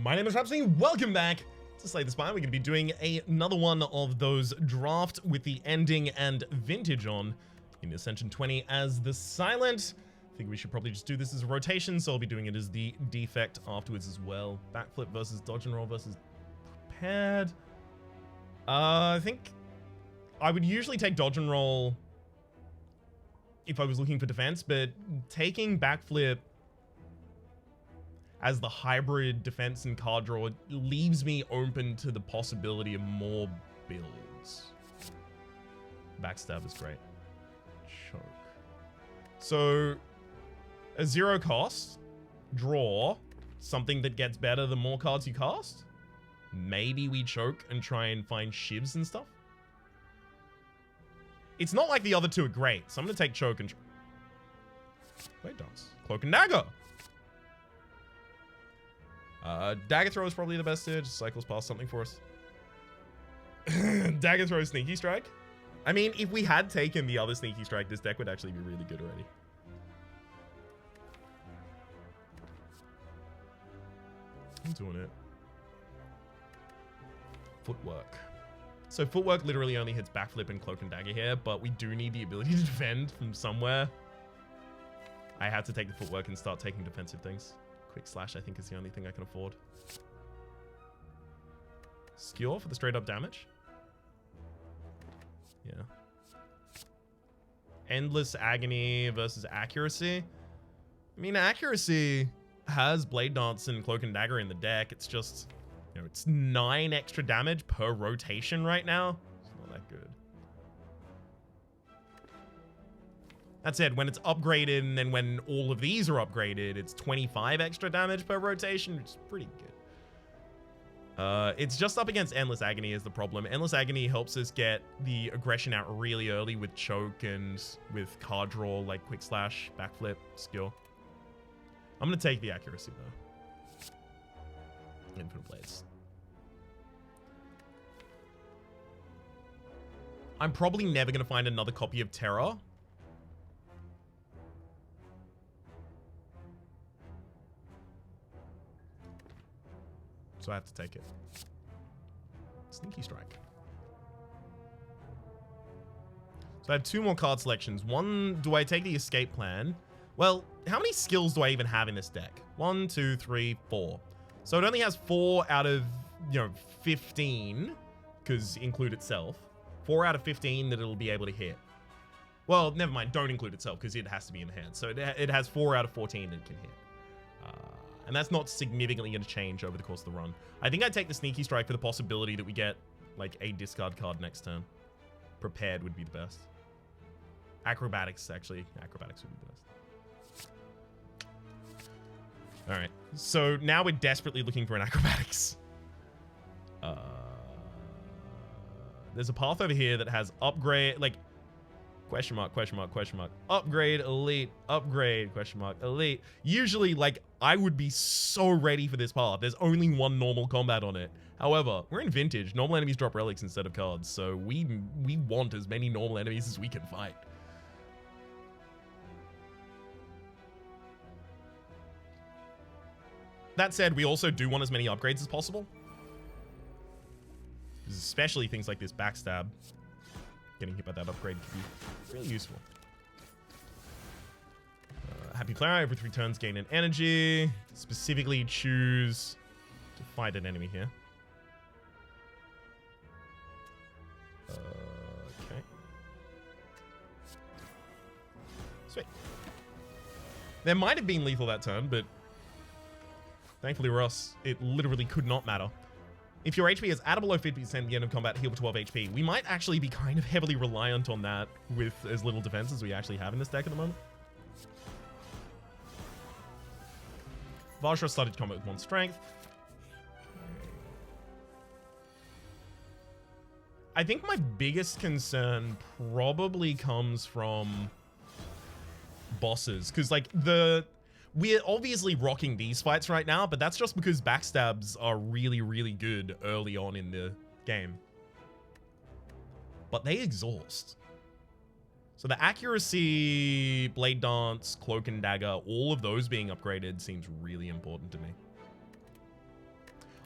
My name is Rhapsody. Welcome back to Slay the Spire. We're going to be doing another one of those draft with the ending and vintage on in Ascension 20 as the Silent. I think we should probably just do this as a rotation, so I'll be doing it as the defect afterwards as well. Backflip versus dodge and roll versus prepared. I think I would usually take dodge and roll if I was looking for defense, but taking backflip as the hybrid defense and card draw leaves me open to the possibility of more builds. Backstab is great. Choke. So, a 0 cost, draw, something that gets better the more cards you cast. Maybe we choke and try and find shivs and stuff. It's not like the other two are great, so I'm going to take choke and... Blade Dance. Cloak and Dagger. Dagger Throw is probably the best here. Just cycles past something for us. Dagger Throw, Sneaky Strike. I mean, if we had taken the other Sneaky Strike, this deck would actually be really good already. I'm doing it. Footwork. So Footwork literally only hits Backflip and Cloak and Dagger here, but we do need the ability to defend from somewhere. I have to take the Footwork and start taking defensive things. Quick Slash, I think, is the only thing I can afford. Skewer for the straight up damage. Yeah. Endless Agony versus Accuracy. I mean, Accuracy has Blade Dance and Cloak and Dagger in the deck. It's just, you know, it's 9 extra damage per rotation right now. It's not that good. That said, when it's upgraded and then when all of these are upgraded, it's 25 extra damage per rotation, which is pretty good. It's just up against Endless Agony is the problem. Endless Agony helps us get the aggression out really early with choke and with card draw like Quick Slash, Backflip, Skill. I'm going to take the Accuracy though. Infinite Blades. I'm probably never going to find another copy of Terror. So I have to take it. Sneaky Strike. So I have 2 more card selections. One, do I take the Escape Plan? Well, how many skills do I even have in this deck? 1, 2, 3, 4. So it only has 4 out of, 15, because include itself. 4 out of 15 that it'll be able to hit. Well, never mind. Don't include itself, because it has to be in the hand. So it has 4 out of 14 that it can hit. And that's not significantly going to change over the course of the run. I think I'd take the Sneaky Strike for the possibility that we get, like, a discard card next turn. Prepared would be the best. Acrobatics, actually. Acrobatics would be the best. Alright. So now we're desperately looking for an Acrobatics. There's a path over here that has upgrade, like... Question mark, question mark, question mark. Upgrade, elite, upgrade, question mark, elite. Usually, like, I would be so ready for this path. There's only 1 normal combat on it. However, we're in vintage. Normal enemies drop relics instead of cards, so we want as many normal enemies as we can fight. That said, we also do want as many upgrades as possible. Especially things like this backstab. Getting hit by that upgrade could be really useful. Happy Player, every 3 turns gain an energy. Specifically choose to fight an enemy here. Okay. Sweet. There might have been lethal that turn, but thankfully for us, it literally could not matter. If your HP is at or below 50% at the end of combat, heal for 12 HP. We might actually be kind of heavily reliant on that with as little defense as we actually have in this deck at the moment. Vajra started combat with 1 strength. I think my biggest concern probably comes from bosses, because like we're obviously rocking these fights right now, but that's just because backstabs are really, really good early on in the game. But they exhaust. So the Accuracy, Blade Dance, Cloak and Dagger, all of those being upgraded seems really important to me.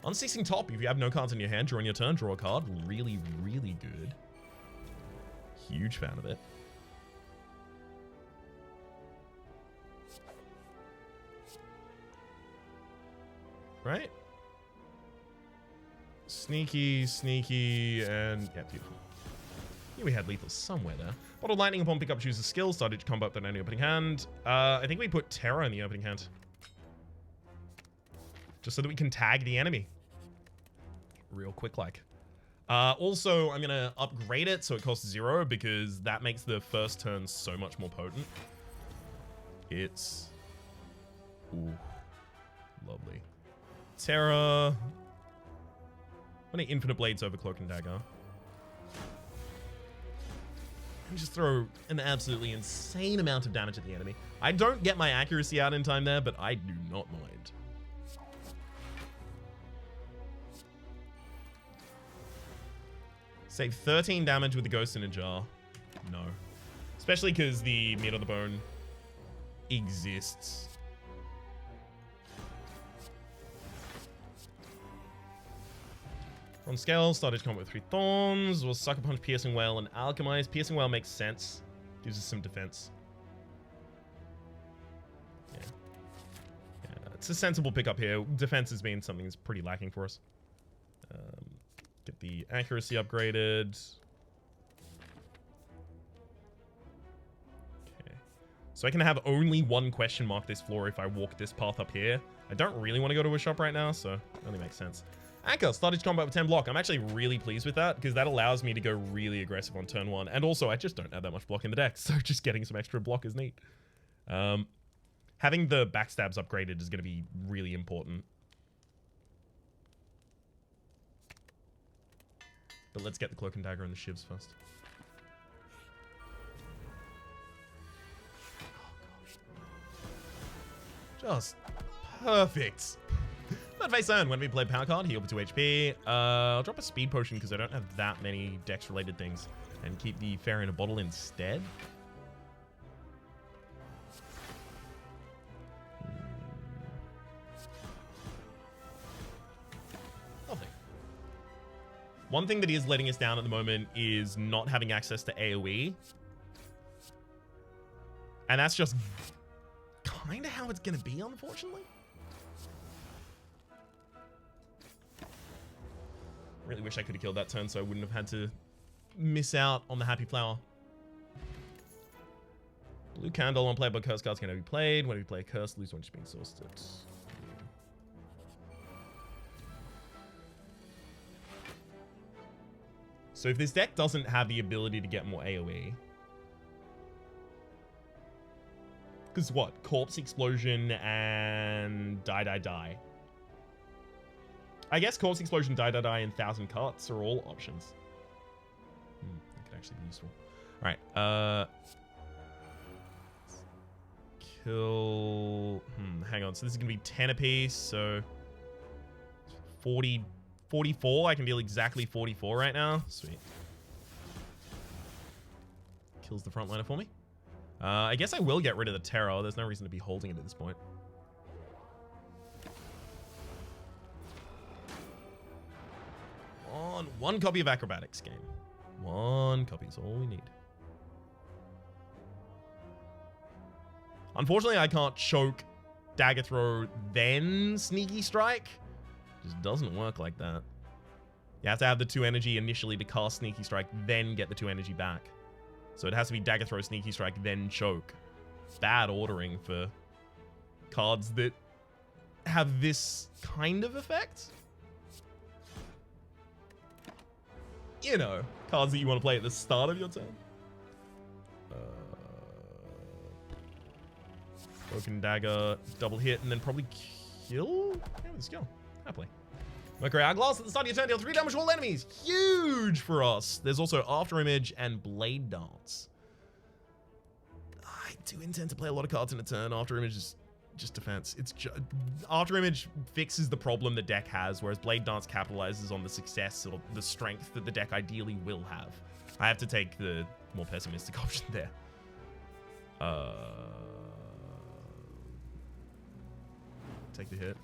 Unceasing Top. If you have no cards in your hand during your turn, draw a card. Really, really good. Huge fan of it. Right? Sneaky, sneaky, and yeah, beautiful. Yeah, we had lethal somewhere there. Bottle Lightning upon pickup chooses skill. Started to combo up the opening hand. I think we put Terror in the opening hand. Just so that we can tag the enemy. Real quick like. Also, I'm going to upgrade it so it costs 0 because that makes the first turn so much more potent. It's... Ooh. Lovely. Terror. I'm going to Infinite Blades over Cloak and Dagger. And just throw an absolutely insane amount of damage at the enemy. I don't get my accuracy out in time there, but I do not mind. Save 13 damage with the Ghost in a Jar. No. Especially because the Meat on the Bone exists. On scale, started combat with 3 Thorns. We'll Sucker Punch, Piercing Wail, and Alchemize. Piercing Wail makes sense. Gives us some defense. Yeah. It's a sensible pickup here. Defense has been something that's pretty lacking for us. Get the accuracy upgraded. Okay. So I can have only 1 question mark this floor if I walk this path up here. I don't really want to go to a shop right now, so it only makes sense. Anchor, started combat with 10 block. I'm actually really pleased with that because that allows me to go really aggressive on turn 1. And also, I just don't have that much block in the deck, so just getting some extra block is neat. Having the backstabs upgraded is going to be really important. But let's get the Cloak and Dagger and the Shivs first. Just perfect. Third phase turn. When we play Power Card, heal for 2 HP. I'll drop a Speed Potion because I don't have that many Dex-related things. And keep the Fairy in a Bottle instead. Lovely. One thing that is letting us down at the moment is not having access to AoE. And that's just kind of how it's going to be, unfortunately. Really wish I could have killed that turn so I wouldn't have had to miss out on the Happy Flower. Blue Candle on playable curse cards can never be played. When we play a curse, lose one just being exhausted. So if this deck doesn't have the ability to get more AoE... Because what? Corpse Explosion and Die. I guess Corpse Explosion, Die, and 1,000 Cuts are all options. That could actually be useful. Alright, kill... hang on. So this is going to be 10 apiece, so... 44. I can deal exactly 44 right now. Sweet. Kills the frontliner for me. I guess I will get rid of the Terror. There's no reason to be holding it at this point. One copy of Acrobatics game. 1 copy is all we need. Unfortunately, I can't choke, Dagger Throw, then Sneaky Strike. Just doesn't work like that. You have to have the 2 energy initially to cast Sneaky Strike, then get the 2 energy back. So it has to be Dagger Throw, Sneaky Strike, then choke. Bad ordering for cards that have this kind of effect. You know, cards that you want to play at the start of your turn. Broken Dagger, double hit, and then probably kill? Yeah, with a skill. Happily. Mercury Hourglass at the start of your turn, deal 3 damage to all enemies. Huge for us. There's also After Image and Blade Dance. I do intend to play a lot of cards in a turn. After Image is just defense. It's After Image fixes the problem the deck has, whereas Blade Dance capitalizes on the success or the strength that the deck ideally will have. I have to take the more pessimistic option there. Take the hit.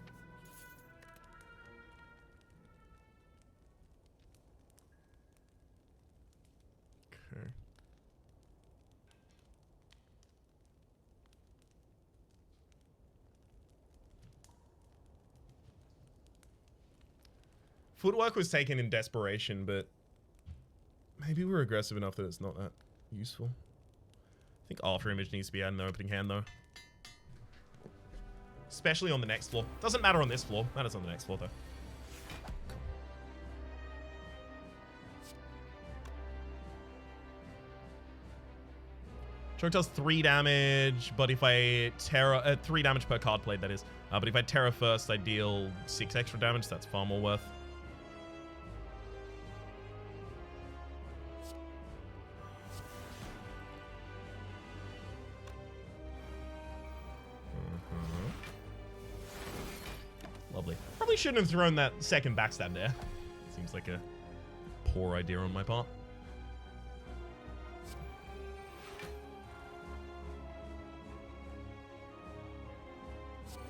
Footwork was taken in desperation, but maybe we're aggressive enough that it's not that useful. I think After Image needs to be out in the opening hand, though. Especially on the next floor. Doesn't matter on this floor. Matters on the next floor, though. Choke does 3 damage, but if I Terra... 3 damage per card played, that is. But if I Terra first, I deal 6 extra damage. That's far more worth. Lovely. Probably shouldn't have thrown that second backstab there. Seems like a poor idea on my part.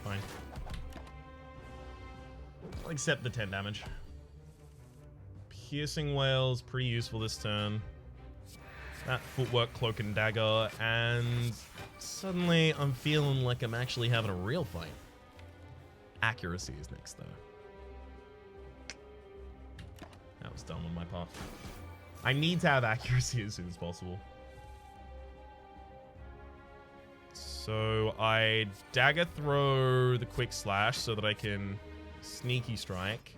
Fine. I'll accept the 10 damage. Piercing Wail's pretty useful this turn. That Footwork, Cloak and Dagger, and suddenly I'm feeling like I'm actually having a real fight. Accuracy is next, though. That was dumb on my part. I need to have accuracy as soon as possible. So I Dagger Throw the Quick Slash so that I can Sneaky Strike.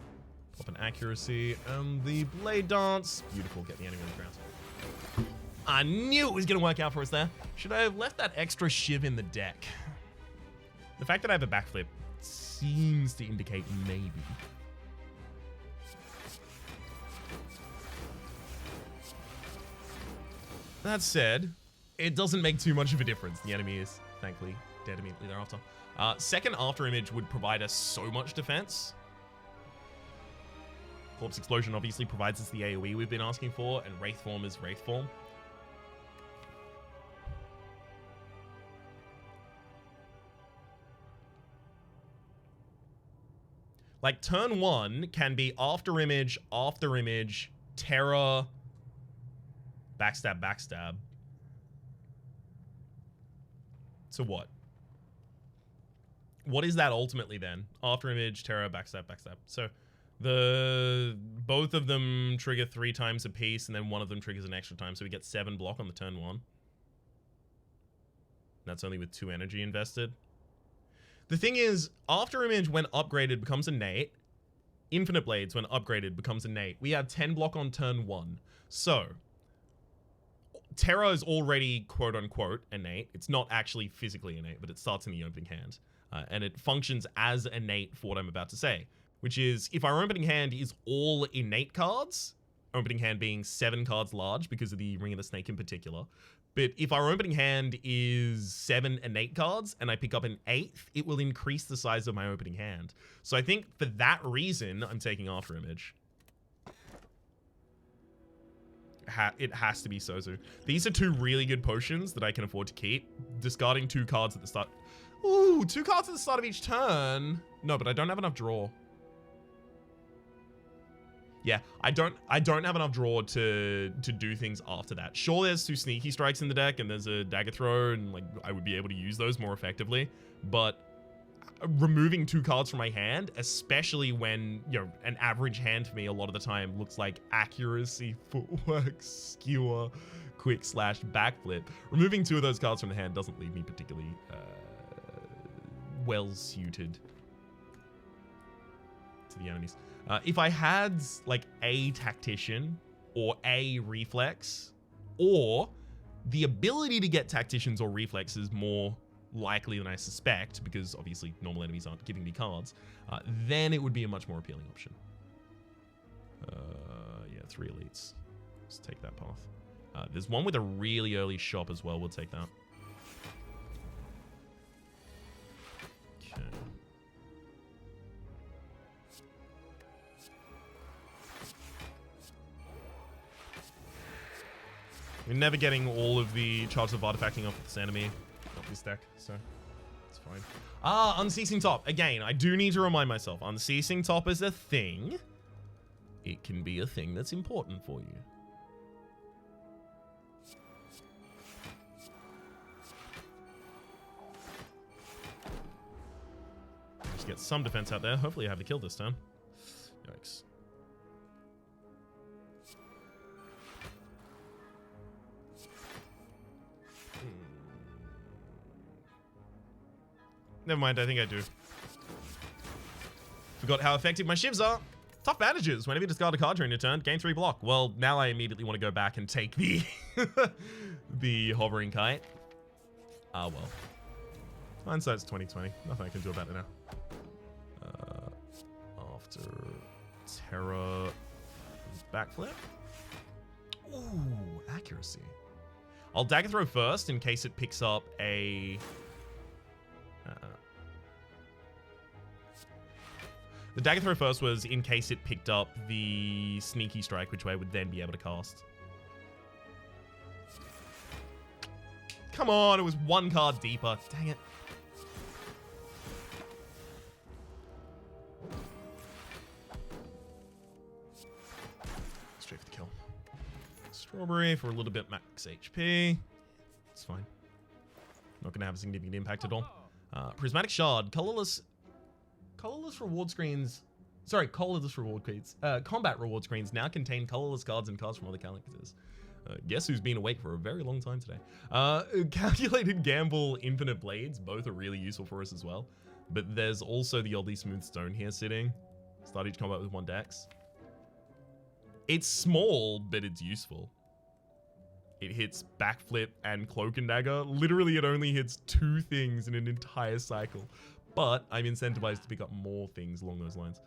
Pop an Accuracy. The Blade Dance. Beautiful. Get the enemy on the ground. I knew it was going to work out for us there. Should I have left that extra shiv in the deck? The fact that I have a backflip seems to indicate maybe. That said, it doesn't make too much of a difference. The enemy is, thankfully, dead immediately thereafter. Second After Image would provide us so much defense. Corpse Explosion obviously provides us the AoE we've been asking for, and Wraith Form is Wraith Form. Like, turn 1 can be After Image, Terra, Backstab, Backstab. So what? What is that ultimately then? After Image, Terra, Backstab, Backstab. So both of them trigger 3 times a piece, and then one of them triggers an extra time, so we get 7 block on the turn 1. That's only with 2 energy invested. The thing is, After Image, when upgraded, becomes innate. Infinite Blades, when upgraded, becomes innate. We have 10 block on turn 1. So, Terra is already quote-unquote innate. It's not actually physically innate, but it starts in the opening hand. And it functions as innate for what I'm about to say. Which is, if our opening hand is all innate cards, opening hand being 7 cards large because of the Ring of the Snake in particular, but if our opening hand is 7 innate cards and I pick up an 8th, it will increase the size of my opening hand. So I think for that reason, I'm taking After Image. It has to be Sozu. These are 2 really good potions that I can afford to keep. Discarding 2 cards at the start. Ooh, 2 cards at the start of each turn. No, but I don't have enough draw. Yeah, I don't have enough draw to do things after that. Sure, there's 2 Sneaky Strikes in the deck, and there's a Dagger Throw, and like I would be able to use those more effectively. But removing 2 cards from my hand, especially when, you know, an average hand for me a lot of the time looks like Accuracy, Footwork, Skewer, Quick Slash, Backflip. Removing 2 of those cards from the hand doesn't leave me particularly well suited to the enemies. If I had like a Tactician or a Reflex, or the ability to get Tacticians or Reflexes more likely than I suspect, because obviously normal enemies aren't giving me cards, then it would be a much more appealing option. Yeah, 3 elites. Let's take that path. There's one with a really early shop as well. We'll take that. Okay. We're never getting all of the charges of artifacting off of this enemy. Not this deck, so it's fine. Unceasing Top. Again, I do need to remind myself, Unceasing Top is a thing. It can be a thing that's important for you. Just get some defense out there. Hopefully I have the kill this time. Yikes. never mind. I think I do. Forgot how effective my shivs are. Tough bandages. Whenever you discard a card during your turn, gain 3 block. Well, now I immediately want to go back and take the the hovering kite. Ah, well. Hindsight's 2020. Nothing I can do about it now. After Terra backflip. Ooh, accuracy. I'll dagger throw first in case it picks up a. The dagger throw first was in case it picked up the sneaky strike, which I would then be able to cast. Come on, it was 1 card deeper. Dang it. Straight for the kill. Strawberry for a little bit max HP. It's fine. Not going to have a significant impact at all. Prismatic Shard. Colorless reward screens. Sorry, colorless reward screens. Combat reward screens now contain colorless cards and cards from other characters. Guess who's been awake for a very long time today? Calculated Gamble, Infinite Blades. Both are really useful for us as well. But there's also the oddly smooth stone here sitting. Start each combat with 1 dex. It's small, but it's useful. It hits backflip and cloak and dagger. Literally, it only hits 2 things in an entire cycle. But I'm incentivized to pick up more things along those lines.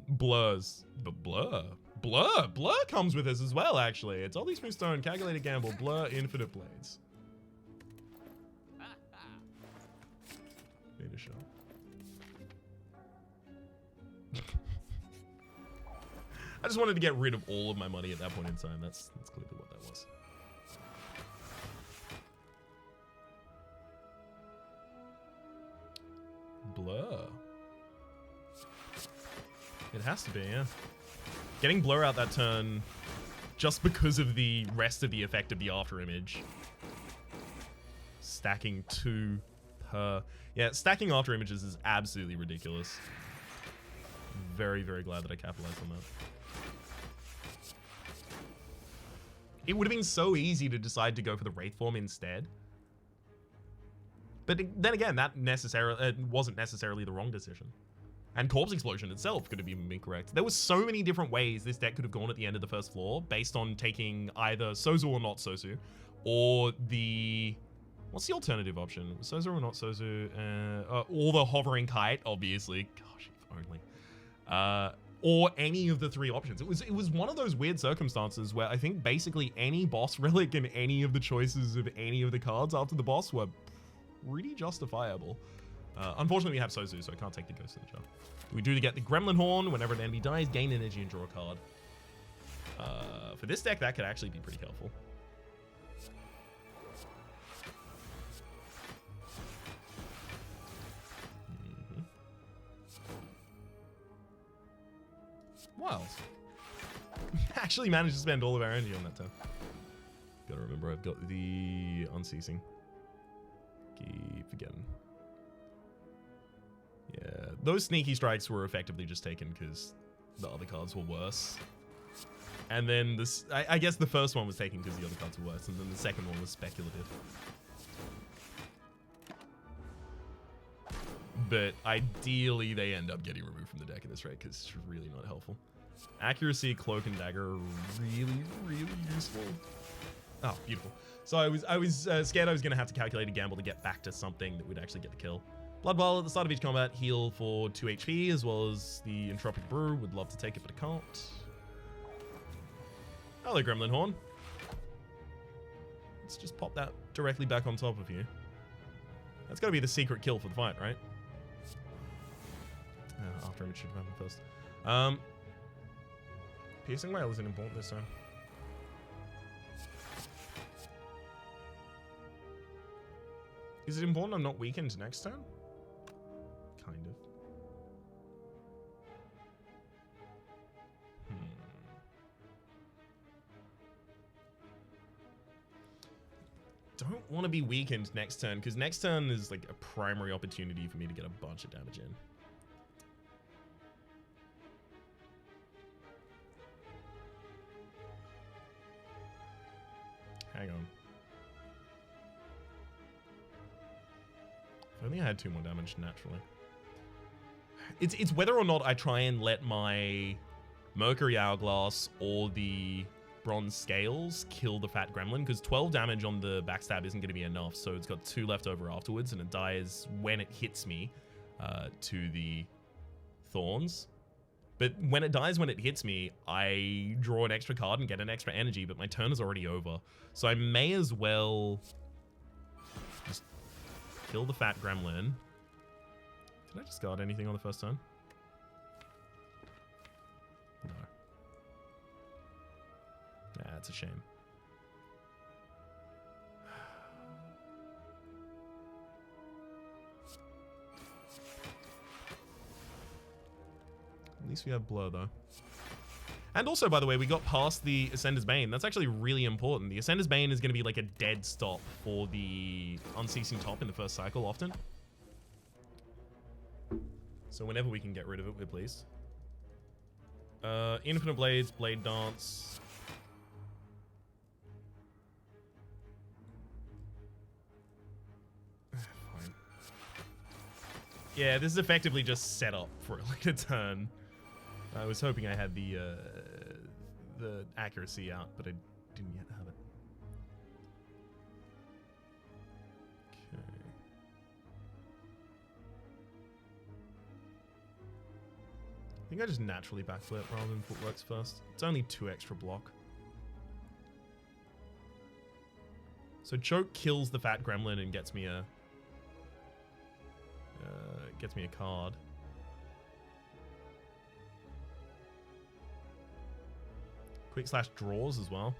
Blurs. But Blur comes with us as well, actually. It's Oddly Smooth Stone, Calculated Gamble, Blur, Infinite Blades. Need a shot. I just wanted to get rid of all of my money at that point in time. That's clearly what that was. Blur. It has to be, yeah. Getting Blur out that turn just because of the rest of the effect of the after image. Stacking 2 per... Yeah, stacking after images is absolutely ridiculous. Very, very glad that I capitalized on that. It would have been so easy to decide to go for the Wraith form instead. But then again, that wasn't necessarily the wrong decision. And Corpse Explosion itself could have even been correct. There were so many different ways this deck could have gone at the end of the first floor based on taking either Sozu or not Sozu, or the... What's the alternative option? Sozu or not Sozu? Or the Hovering Kite, obviously. Gosh, if only. Or any of the 3 options. It was one of those weird circumstances where I think basically any boss relic and any of the choices of any of the cards after the boss were pretty justifiable. Unfortunately, we have Sozu, so I can't take the Ghost of the Jar. We do get the Gremlin Horn. Whenever an enemy dies, gain energy and draw a card. For this deck, that could actually be pretty helpful. Wild. Actually managed to spend all of our energy on that turn. Gotta remember, I've got the Unceasing. Keep forgetting. Yeah, those sneaky strikes were effectively just taken because the other cards were worse. And then this, I guess the first one was taken because the other cards were worse, and then the second one was speculative. But ideally, they end up getting removed from the deck at this rate because it's really not helpful. Accuracy, Cloak, and Dagger are really, really useful. Oh, beautiful. So I was scared I was going to have to calculate a gamble to get back to something that would actually get the kill. Blood Vial at the start of each combat, heal for 2 HP, as well as the Entropic Brew. Would love to take it, but I can't. Hello, Gremlin Horn. Let's just pop that directly back on top of you. That's got to be the secret kill for the fight, right? After image should have happened first. Piercing Wail isn't important this time. Is it important I'm not weakened next turn? Kind of. Don't want to be weakened next turn, because next turn is like a primary opportunity for me to get a bunch of damage in. Hang on. If think I had 2 more damage naturally. It's whether or not I try and let my Mercury Hourglass or the Bronze Scales kill the Fat Gremlin, because 12 damage on the backstab isn't going to be enough, so it's got 2 left over afterwards, and it dies when it hits me to the Thorns. But when it dies when it hits me, I draw an extra card and get an extra energy, but my turn is already over. So I may as well just kill the Fat Gremlin. Did I discard anything on the first turn? No. That's a shame. At least we have Blur, though. And also, by the way, we got past the Ascender's Bane. That's actually really important. The Ascender's Bane is going to be like a dead stop for the Unceasing Top in the first cycle often. So whenever we can get rid of it, we're pleased. Infinite Blades, Blade Dance. Fine. Yeah, this is effectively just set up for like a turn. I was hoping I had the accuracy out, but I didn't yet have it. Okay. I think I just naturally backflip rather than footworks first. It's only 2 extra block. So Choke kills the Fat Gremlin and gets me a card. Quick Slash draws as well.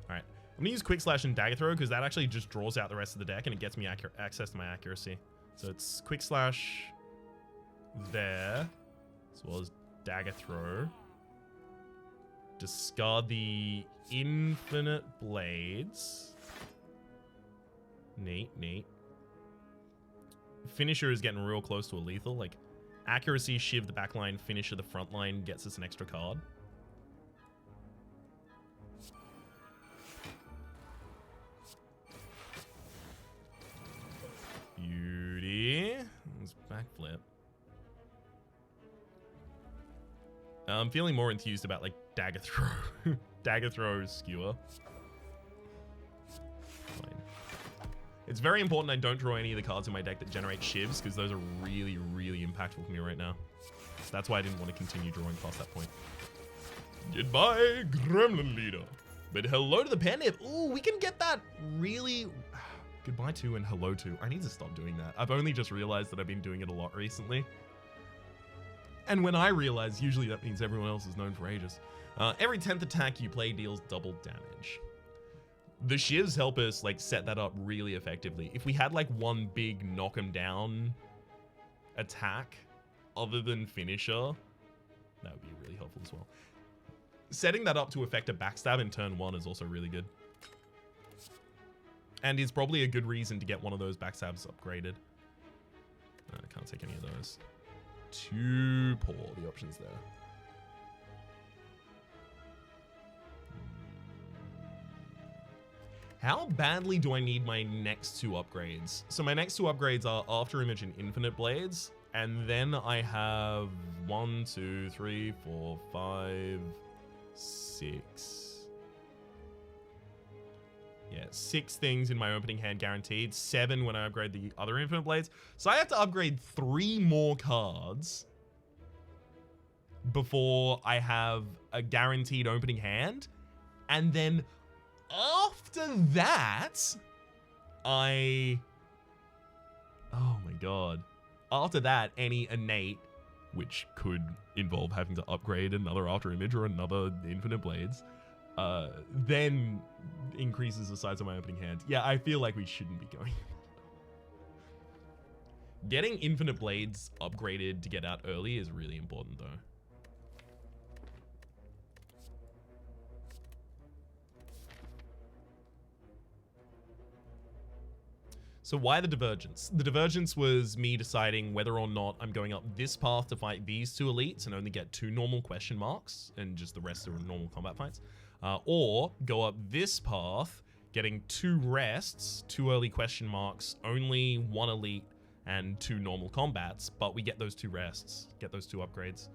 Alright. I'm going to use Quick Slash and Dagger Throw because that actually just draws out the rest of the deck and it gets me access to my accuracy. So it's Quick Slash there, as well as Dagger Throw. Discard the Infinite Blades. Neat, neat. Finisher is getting real close to a lethal. Like, accuracy, Shiv the back line, Finisher the front line gets us an extra card. Beauty. Let's backflip. I'm feeling more enthused about, like, Dagger Throw. Dagger Throw Skewer. Fine. It's very important I don't draw any of the cards in my deck that generate Shivs, because those are really, really impactful for me right now. So that's why I didn't want to continue drawing past that point. Goodbye, Gremlin Leader. But hello to the Pandip. Ooh, we can get that really... Goodbye to and hello to. I need to stop doing that. I've only just realized that I've been doing it a lot recently. And when I realize, usually that means everyone else is known for ages. Every 10th attack you play deals double damage. The Shivs help us like set that up really effectively. If we had like one big knock 'em down attack other than Finisher, that would be really helpful as well. Setting that up to affect a backstab in turn 1 is also really good. And is probably a good reason to get one of those backstabs upgraded. I can't take any of those. Too poor, the options there. How badly do I need my next 2 upgrades? So my next 2 upgrades are After Image and Infinite Blades. And then I have 1, 2, 3, 4, 5, 6. Yeah, 6 things in my opening hand guaranteed. 7 when I upgrade the other Infinite Blades. So I have to upgrade 3 more cards before I have a guaranteed opening hand. And then after that, oh my god. After that, any innate, which could involve having to upgrade another After Image or another Infinite Blades, then increases the size of my opening hand. Yeah, I feel like we shouldn't be going. Getting Infinite Blades upgraded to get out early is really important though. So why the Divergence? The Divergence was me deciding whether or not I'm going up this path to fight these 2 elites and only get 2 normal question marks and just the rest are normal combat fights. Or go up this path, getting 2 rests, 2 early question marks, only 1 elite, and 2 normal combats, but we get those 2 rests, get those 2 upgrades.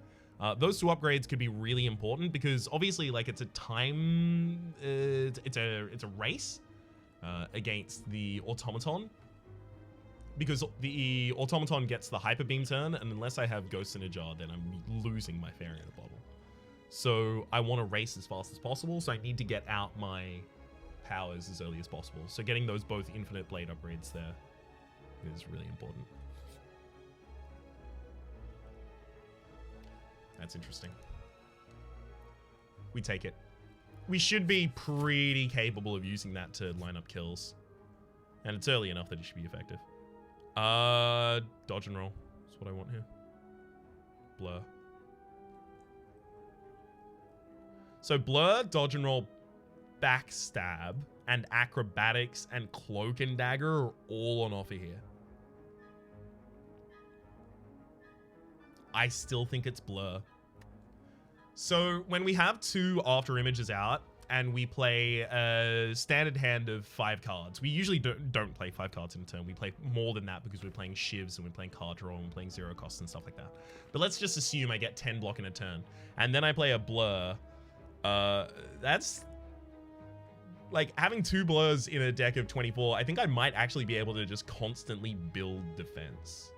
Those 2 upgrades could be really important because obviously, like, it's a time, it's a race against the automaton, because the automaton gets the hyper beam turn, and unless I have Ghost in a Jar, then I'm losing my fairy in a bottle. So I want to race as fast as possible, so I need to get out my powers as early as possible. So getting those both infinite blade upgrades there is really important. That's interesting. We take it. We should be pretty capable of using that to line up kills. And it's early enough that it should be effective. Dodge and roll. That's what I want here. Blur. So blur, dodge and roll, backstab, and acrobatics and cloak and dagger are all on offer here. I still think it's blur. So when we have 2 after images out and we play a standard hand of 5 cards, we usually don't play 5 cards in a turn. We play more than that because we're playing shivs and we're playing card draw and we're playing 0 costs and stuff like that. But let's just assume I get 10 block in a turn and then I play a blur. That's like having 2 blurs in a deck of 24. I think I might actually be able to just constantly build defense.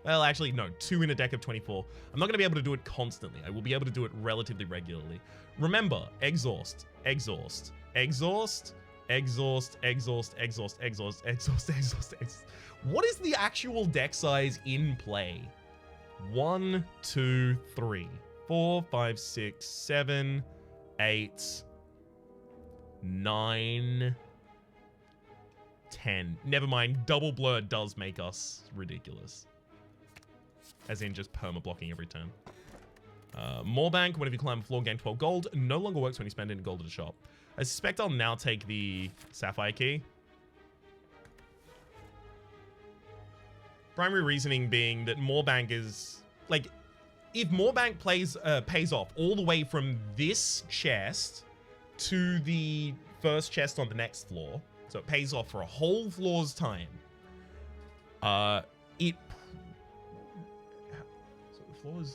Well, actually, no, 2 in a deck of 24. I'm not going to be able to do it constantly. I will be able to do it relatively regularly. Remember, exhaust, exhaust, exhaust, exhaust, exhaust, exhaust, exhaust, exhaust, exhaust, exhaust. What is the actual deck size in play? 1, 2, 3, 4, 5, 6, 7, 8, 9, 10. Never mind, double blur does make us ridiculous. As in just perma-blocking every turn. Morebank, whenever you climb a floor, gain 12 gold. No longer works when you spend any gold at a shop. I suspect I'll now take the Sapphire Key. Primary reasoning being that Morebank is... like, if Morebank pays off all the way from this chest to the first chest on the next floor, so it pays off for a whole floor's time, it... So the floor is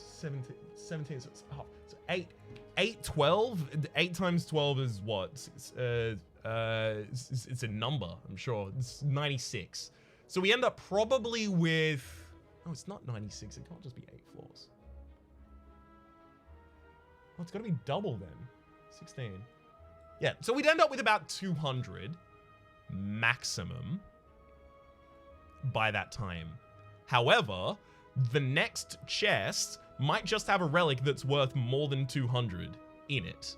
17, so it's half. So 8, 12. 8 times 12 is what? It's a number, I'm sure. It's 96. So we end up probably with... oh, it's not 96. It can't just be 8 floors. Oh, it's got to be double then. 16. Yeah, so we'd end up with about 200 maximum by that time. However, the next chest might just have a relic that's worth more than 200 in it.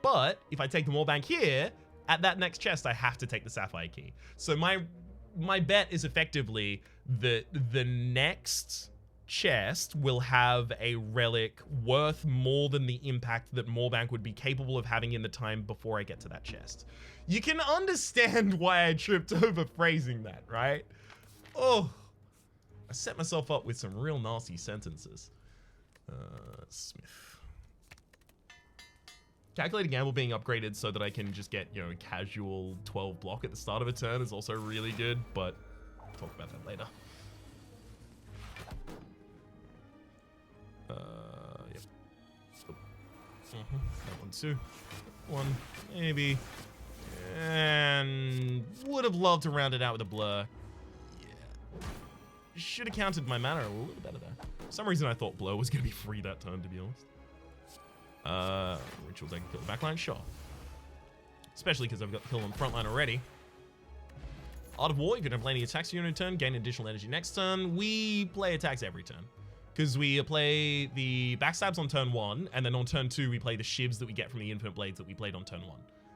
But if I take the Morebank here, at that next chest, I have to take the Sapphire Key. So my bet is effectively that the next chest will have a relic worth more than the impact that Morebank would be capable of having in the time before I get to that chest. You can understand why I tripped over phrasing that, right? Oh, I set myself up with some real nasty sentences. Smith. Calculated Gamble being upgraded so that I can just get, a casual 12 block at the start of a turn is also really good, but I'll talk about that later. Yep. That one too. One, maybe. And would have loved to round it out with a blur. Yeah. Should have counted my mana a little better there. For some reason I thought blur was going to be free that turn, to be honest. Rituals I can kill the backline, sure. Especially because I've got the kill on the front line already. Art of War, you can play any attacks during a turn, gain additional energy next turn. We play attacks every turn. Because we play the backstabs on turn 1, and then on turn 2 we play the shivs that we get from the infinite blades that we played on turn 1.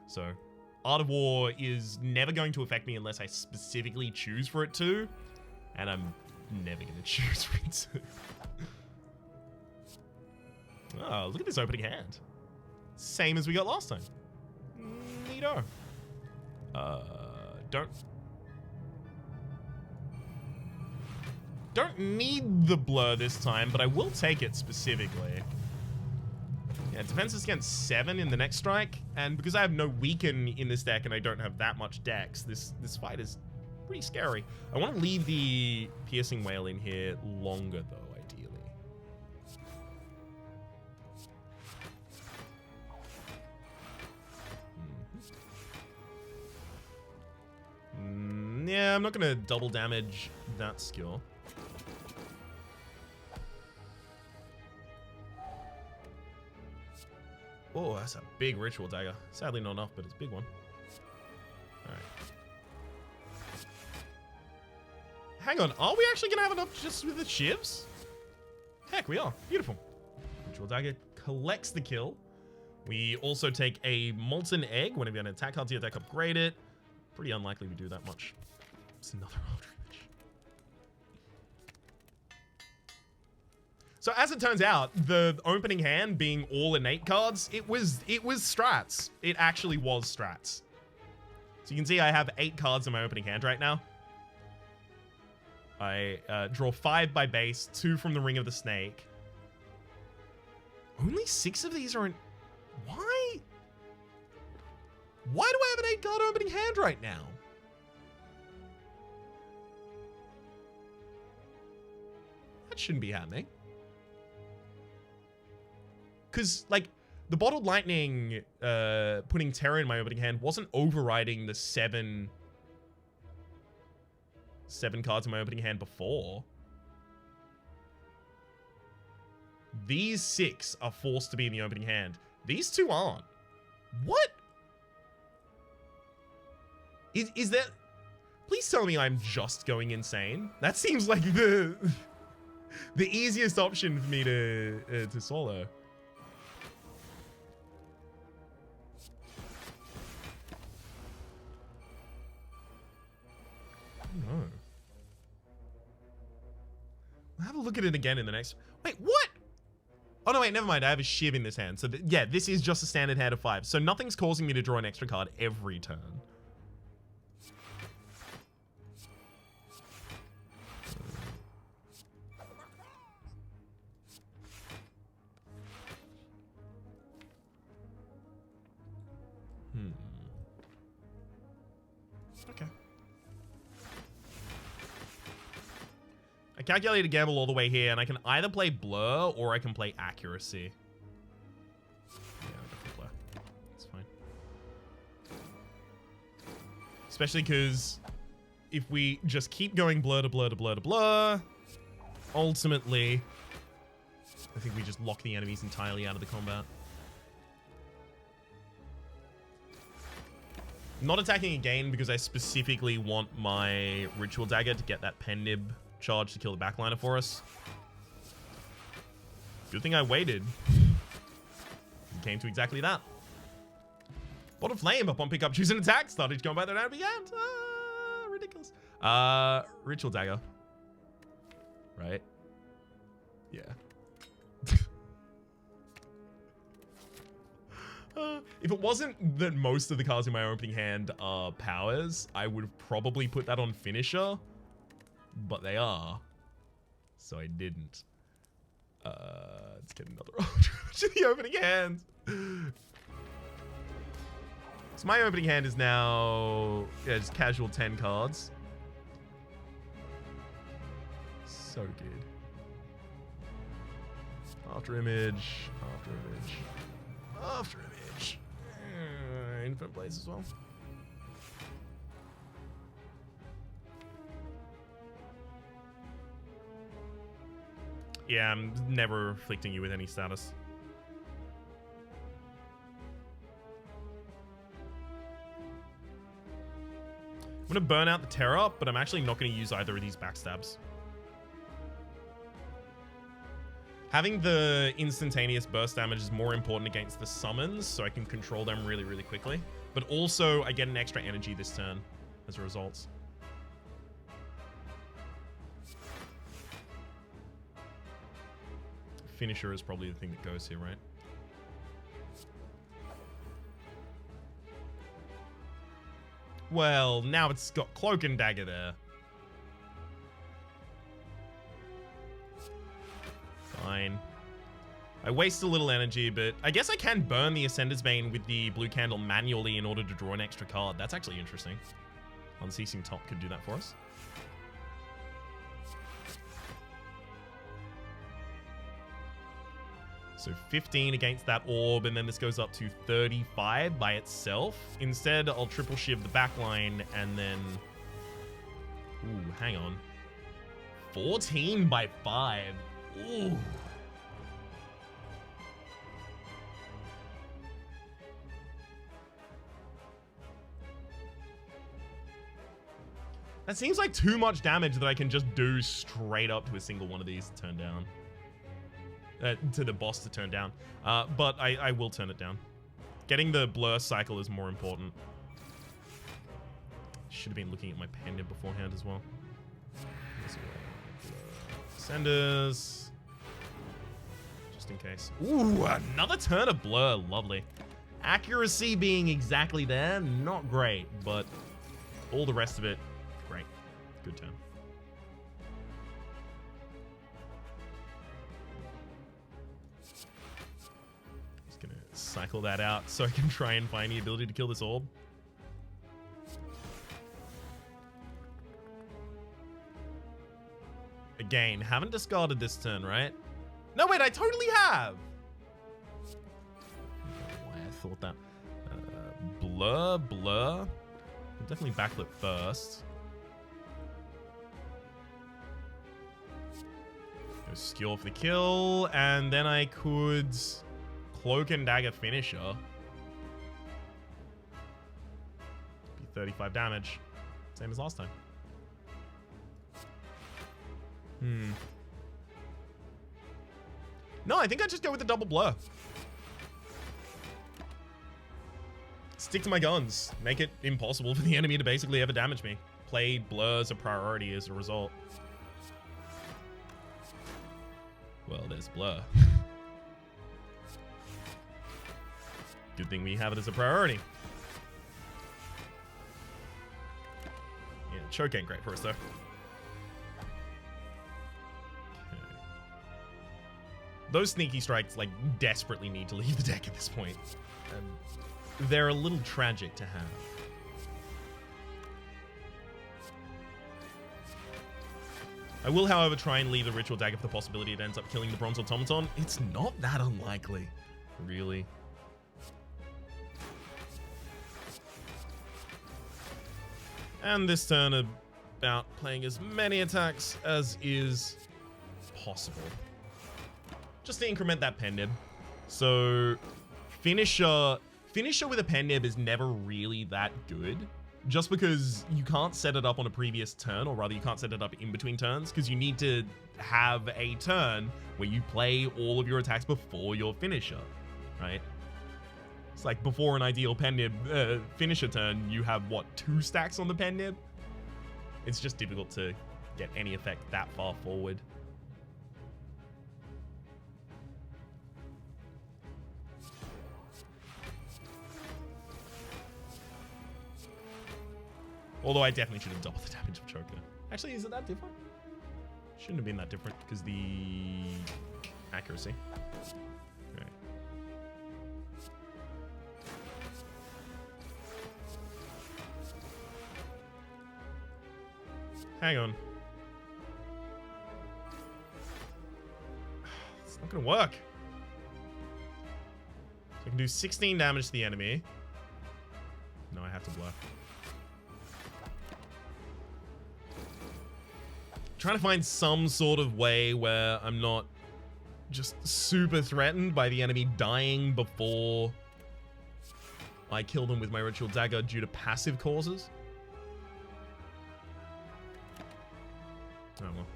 So, Art of War is never going to affect me unless I specifically choose for it to, and I'm never going to choose for it to. Oh, look at this opening hand. Same as we got last time. Neato. Don't need the blur this time, but I will take it specifically. Yeah, defenses against 7 in the next strike, and because I have no weaken in this deck and I don't have that much dex, this fight is pretty scary. I want to leave the piercing whale in here longer though, ideally. Yeah, I'm not gonna double damage that skill. Oh, that's a big ritual dagger. Sadly not enough, but it's a big one. Alright. Hang on, are we actually gonna have enough just with the shivs? Heck, we are. Beautiful. Ritual dagger collects the kill. We also take a molten egg whenever you have an attack card to your deck, upgrade it. Pretty unlikely we do that much. It's another Ultra Image. So as it turns out, the opening hand being all innate cards, it was strats. It actually was strats. So you can see I have 8 cards in my opening hand right now. I draw 5 by base, 2 from the Ring of the Snake. Only 6 of these are in... Why? Why do I have an 8 card opening hand right now? That shouldn't be happening. Because, like, the Bottled Lightning putting Terror in my opening hand wasn't overriding the 7 cards in my opening hand before. These 6 are forced to be in the opening hand. These 2 aren't. What? Is that... Please tell me I'm just going insane. That seems like the easiest option for me to solo. No. I'll have a look at it again in the next... Wait, what? Oh, no, wait, never mind. I have a Shiv in this hand. So, yeah, this is just a standard hand of 5. So nothing's causing me to draw an extra card every turn. Okay. I calculated a gamble all the way here, and I can either play Blur or I can play Accuracy. Yeah, I can play Blur. It's fine. Especially because if we just keep going Blur to Blur to Blur to Blur, ultimately, I think we just lock the enemies entirely out of the combat. Not attacking again because I specifically want my Ritual Dagger to get that Pen Nib charge to kill the backliner for us. Good thing I waited. It came to exactly that. Bottom Flame up on pickup, choose an attack. Started combat that out began. Ridiculous. Ritual Dagger. Right? Yeah. If it wasn't that most of the cards in my opening hand are powers, I would have probably put that on finisher, but they are, so I didn't. Let's get another to the opening hand. So my opening hand is now just casual 10 cards. So good. After image, after image, after image. Infinite Blaze as well. Yeah, I'm never afflicting you with any status. I'm gonna burn out the Terror, but I'm actually not gonna use either of these backstabs. Having the instantaneous burst damage is more important against the summons, so I can control them really, really quickly. But also, I get an extra energy this turn as a result. Finisher is probably the thing that goes here, right? Well, now it's got Cloak and Dagger there. Fine. I waste a little energy, but I guess I can burn the Ascender's Bane with the blue candle manually in order to draw an extra card. That's actually interesting. Unceasing Top could do that for us. So 15 against that orb, and then this goes up to 35 by itself. Instead, I'll triple shiv the backline, and then... Ooh, hang on. 14 by 5. Ooh. That seems like too much damage that I can just do straight up to a single one of these to turn down. To the boss to turn down. But I will turn it down. Getting the blur cycle is more important. Should have been looking at my pendant beforehand as well. Senders. Just in case. Ooh, another turn of blur. Lovely. Accuracy being exactly there, not great, but all the rest of it, great. Good turn. Just gonna cycle that out so I can try and find the ability to kill this orb. Again, haven't discarded this turn, right? No, wait, I totally have. I don't know why I thought that. Blur. I'll definitely backflip first. Go skill for the kill, and then I could cloak and dagger finisher. Be 35 damage, same as last time. No, I think I just go with the double blur. Stick to my guns. Make it impossible for the enemy to basically ever damage me. Play blur as a priority as a result. Well, there's blur. Good thing we have it as a priority. Yeah, choke ain't great for us though. Those sneaky strikes, like, desperately need to leave the deck at this point. They're a little tragic to have. I will, however, try and leave the Ritual Dagger for the possibility it ends up killing the Bronze Automaton. It's not that unlikely, really. And this turn about playing as many attacks as is possible. Just to increment that pen nib. So finisher with a pen nib is never really that good, just because you can't set it up on a previous turn, or rather you can't set it up in between turns, because you need to have a turn where you play all of your attacks before your finisher, right? It's like before an ideal pen nib finisher turn, you have what, 2 stacks on the pen nib? It's just difficult to get any effect that far forward. Although I definitely should have doubled the damage of Choker. Actually, is it that different? Shouldn't have been that different because the accuracy. Okay. Hang on. It's not gonna work. So I can do 16 damage to the enemy. No, I have to bluff. Trying to find some sort of way where I'm not just super threatened by the enemy dying before I kill them with my Ritual Dagger due to passive causes. Oh well.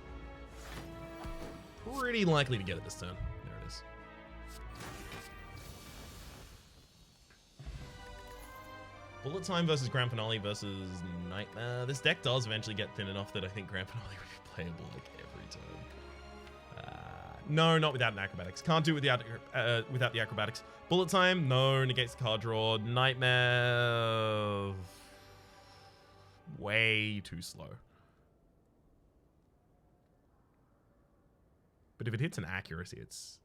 Pretty likely to get it this turn. There it is. Bullet Time versus Grand Finale versus Nightmare. This deck does eventually get thin enough that I think Grand Finale would be playable like every turn. No, not without an acrobatics. Can't do it without the acrobatics. Bullet Time, no, negates the card draw. Nightmare, way too slow. But if it hits an accuracy, it's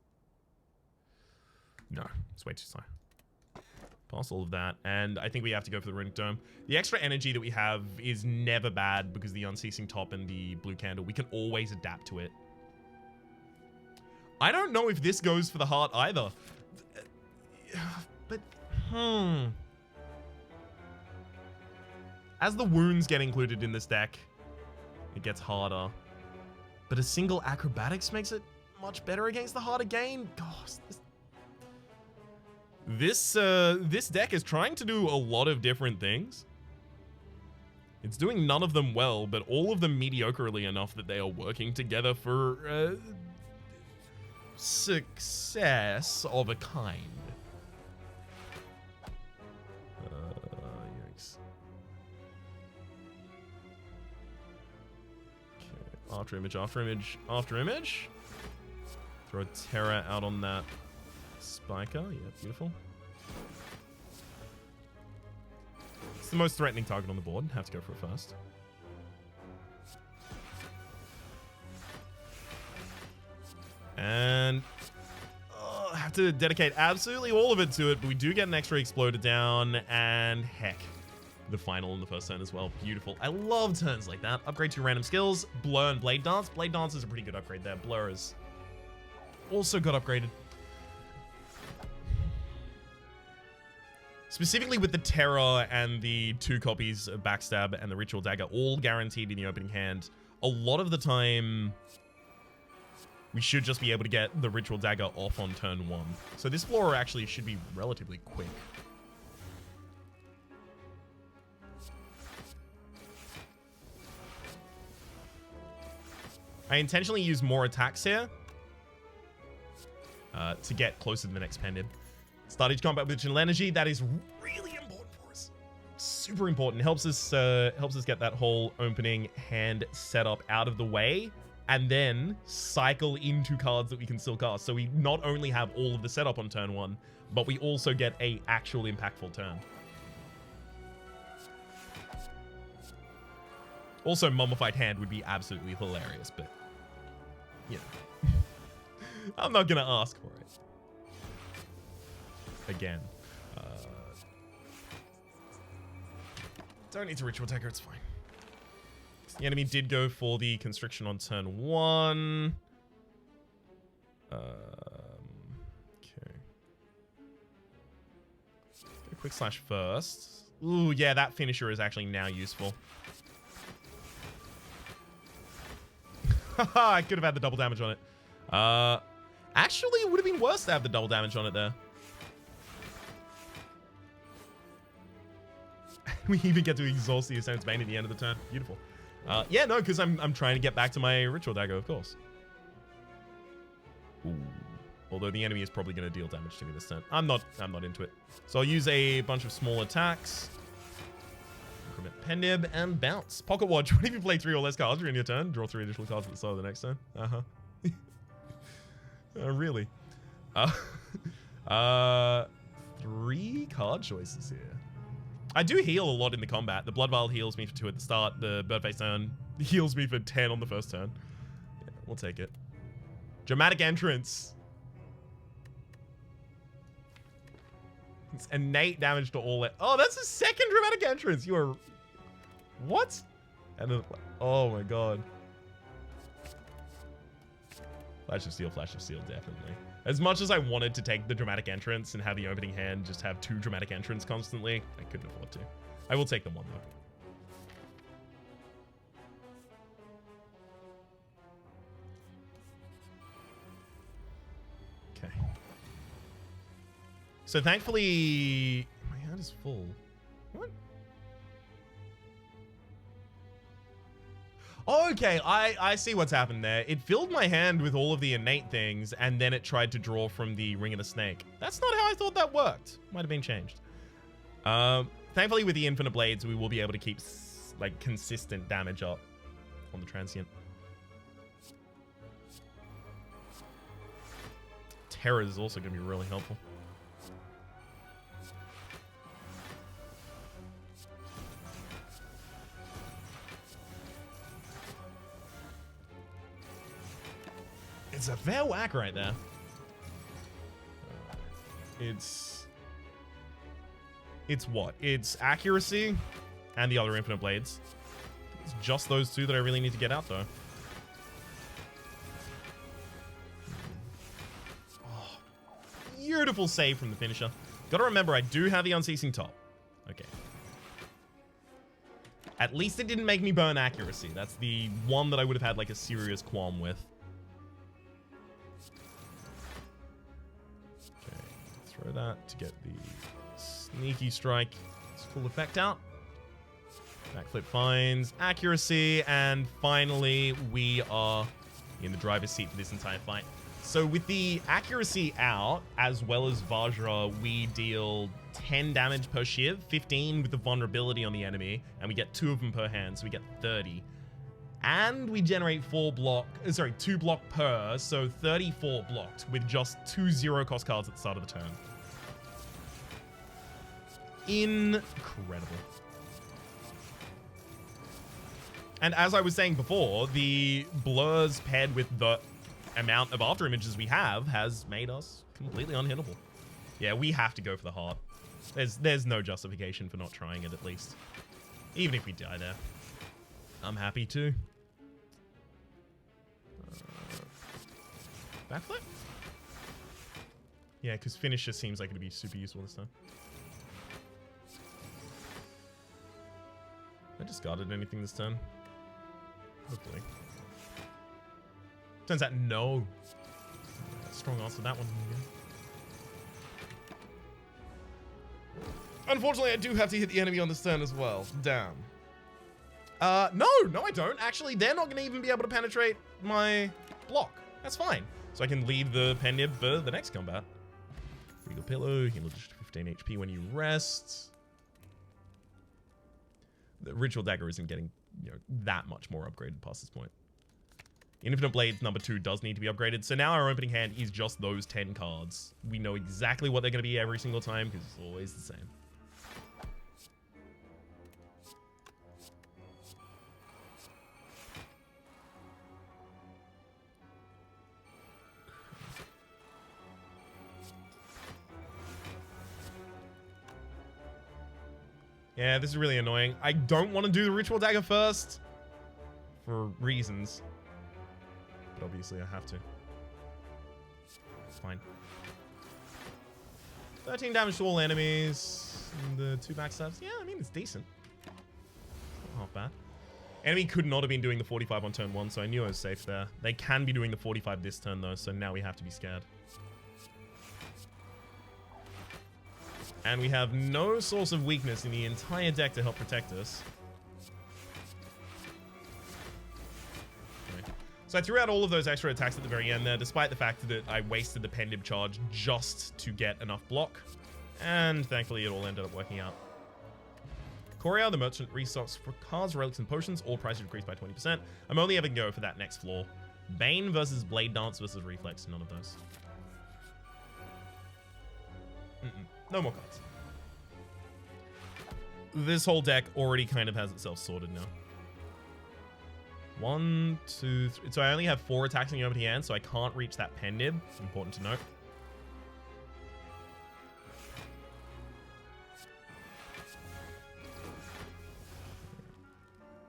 No, it's way too slow. Pass all of that, and I think we have to go for the Runic Dome. The extra energy that we have is never bad because the Unceasing Top and the Blue Candle, we can always adapt to it. I don't know if this goes for the heart either. But, as the wounds get included in this deck, it gets harder. But a single acrobatics makes it much better against the heart again. Gosh, this deck is trying to do a lot of different things. It's doing none of them well, but all of them mediocrely enough that they are working together for success of a kind. Yikes. Okay, after image, after image, after image. Throw a Terra out on that Spiker. Yeah, beautiful. It's the most threatening target on the board. Have to go for it first. And have to dedicate absolutely all of it to it, but we do get an extra Exploder down, and heck, the final in the first turn as well. Beautiful. I love turns like that. Upgrade 2 random skills. Blur and Blade Dance. Blade Dance is a pretty good upgrade there. Blur is also got upgraded. Specifically with the Terror and the 2 copies of Backstab and the Ritual Dagger all guaranteed in the opening hand, a lot of the time we should just be able to get the Ritual Dagger off on turn 1. So this floor actually should be relatively quick. I intentionally use more attacks here to get closer to the next Pendib. Start each combat with additional energy. That is really important for us. Super important. Helps us get that whole opening hand setup out of the way, and then cycle into cards that we can still cast. So we not only have all of the setup on turn 1, but we also get a actual impactful turn. Also, Mummified Hand would be absolutely hilarious, but you know, I'm not gonna ask for it. Again, don't need to Ritual Dagger, it's fine. The enemy did go for the Constriction on turn 1. Okay. A quick slash first. Ooh, yeah, that finisher is actually now useful. Haha, I could have had the double damage on it. Actually, it would have been worse to have the double damage on it there. We even get to exhaust the Ascendant's Bane at the end of the turn. Beautiful. Yeah, no, because I'm trying to get back to my Ritual Dagger, of course. Ooh. Although the enemy is probably going to deal damage to me this turn. I'm not into it. So I'll use a bunch of small attacks. Increment Pendib and bounce. Pocket Watch. What if you play 3 or less cards during your turn? Draw 3 additional cards at the start of the next turn. Really? 3 card choices here. I do heal a lot in the combat. The Blood Vial heals me for 2 at the start. The Birdface turn heals me for 10 on the first turn. Yeah, we'll take it. Dramatic Entrance. It's innate damage to all it. Oh, that's the second Dramatic Entrance. You are... What? And then... Oh my god. Flash of Steel, definitely. As much as I wanted to take the Dramatic Entrance and have the opening hand just have 2 Dramatic Entrance constantly, I couldn't afford to. I will take them 1 though. Okay. So thankfully, my hand is full. What? Okay, I see what's happened there. It filled my hand with all of the innate things, and then it tried to draw from the Ring of the Snake. That's not how I thought that worked. Might have been changed. Thankfully, with the Infinite Blades, we will be able to keep like consistent damage up on the Transient. Terror is also going to be really helpful. It's a fair whack right there. It's what? It's accuracy and the other infinite blades. It's just those two that I really need to get out, though. Oh, beautiful save from the finisher. Gotta remember, I do have the unceasing top. Okay. At least it didn't make me burn accuracy. That's the one that I would have had like a serious qualm with. Okay, throw that to get the sneaky strike. Full effect out. Backflip finds accuracy, and finally we are in the driver's seat for this entire fight. So with the accuracy out, as well as Vajra, we deal 10 damage per shiv, 15 with the vulnerability on the enemy, and we get 2 of them per hand, so we get 30. And we generate 2 block per, so 34 blocked with just 2 0-cost cards at the start of the turn. Incredible. And as I was saying before, the blurs paired with the amount of after images we have has made us completely unhittable. Yeah, we have to go for the heart. There's no justification for not trying it, at least. Even if we die there. I'm happy to. Backflip? Yeah, because finisher seems like it'd be super useful this time. I discarded anything this turn? Hopefully. Turns out no. Strong answer to that one. Unfortunately, I do have to hit the enemy on this turn as well. Damn. No, I don't. Actually, they're not going to even be able to penetrate my block. That's fine. So I can leave the pen nib for the next combat. Regal Pillow, heal just 15 HP when you rest. The Ritual Dagger isn't getting, that much more upgraded past this point. Infinite Blades number 2 does need to be upgraded. So now our opening hand is just those 10 cards. We know exactly what they're going to be every single time because it's always the same. Yeah, this is really annoying. I don't want to do the Ritual Dagger first for reasons. But obviously I have to. It's fine. 13 damage to all enemies. And the 2 backstabs. Yeah, I mean, it's decent. Not half bad. Enemy could not have been doing the 45 on turn 1, so I knew I was safe there. They can be doing the 45 this turn, though, so now we have to be scared. And we have no source of weakness in the entire deck to help protect us. Okay. So I threw out all of those extra attacks at the very end there, despite the fact that I wasted the pen nib charge just to get enough block. And thankfully it all ended up working out. Coria, the merchant, restocks for cards, relics, and potions. All prices decreased by 20%. I'm only ever going to go for that next floor. Bane versus Blade Dance versus Reflex. None of those. No more cards. This whole deck already kind of has itself sorted now. 1, 2, 3. So I only have 4 attacks in the opening hand, so I can't reach that pen nib. Important to note.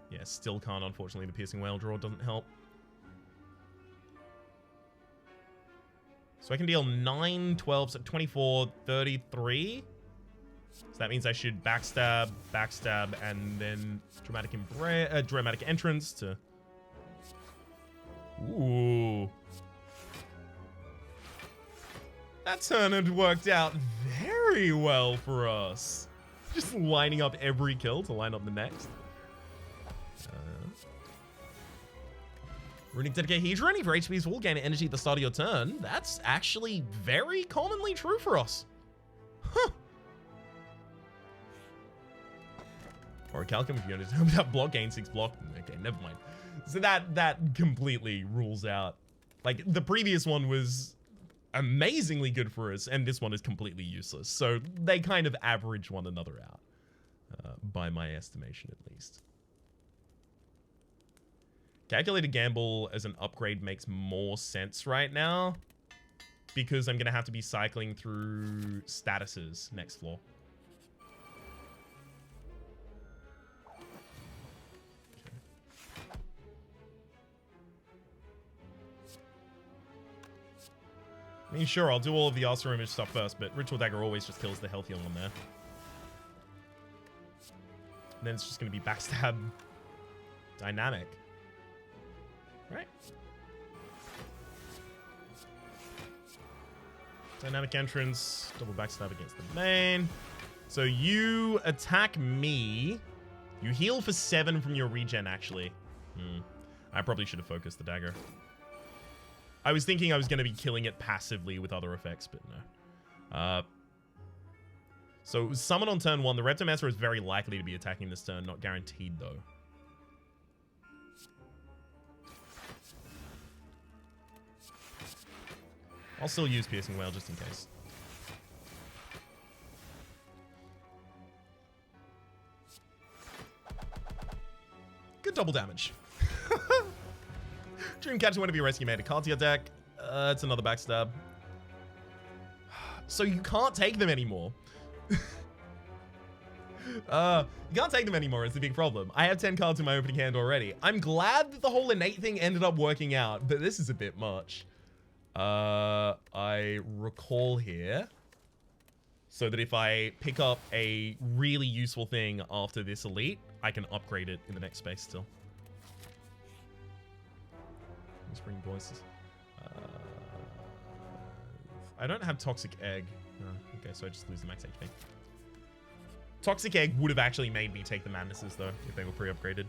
Yeah, still can't, unfortunately. The Piercing Whale draw doesn't help. So I can deal 9, 12, so 24, 33. So that means I should backstab, and then dramatic entrance to... Ooh. That turn had worked out very well for us. Just lining up every kill to line up the next. Runic Dodecahedron, for HP's full, gain energy at the start of your turn. That's actually very commonly true for us. Huh. Or a Calcum, if you understand that block, gain 6 block. Okay, never mind. So that completely rules out. Like, the previous one was amazingly good for us, and this one is completely useless. So they kind of average one another out, by my estimation at least. Calculated Gamble as an upgrade makes more sense right now. because I'm going to have to be cycling through statuses next floor. I mean, sure, I'll do all of the Ulcer Image stuff first, but Ritual Dagger always just kills the healthier one there. And then it's just going to be Backstab dynamic. Right? Dynamic entrance, double Backstab against the main. So you attack me. You heal for 7 from your regen, actually. I probably should have focused the dagger. I was thinking I was going to be killing it passively with other effects, but no. So it was summon on turn 1. The Reptomancer is very likely to be attacking this turn, not guaranteed though. I'll still use Piercing Wail just in case. Good double damage. Dreamcatcher, whenever you rescue, made a card to your deck. It's another Backstab. So you can't take them anymore. You can't take them anymore is the big problem. I have 10 cards in my opening hand already. I'm glad that the whole innate thing ended up working out, but this is a bit much. I recall here. So that if I pick up a really useful thing after this elite, I can upgrade it in the next space still. Whispering Voices. I don't have Toxic Egg. Oh, okay, so I just lose the max HP. Toxic Egg would have actually made me take the Madnesses, though, if they were pre-upgraded.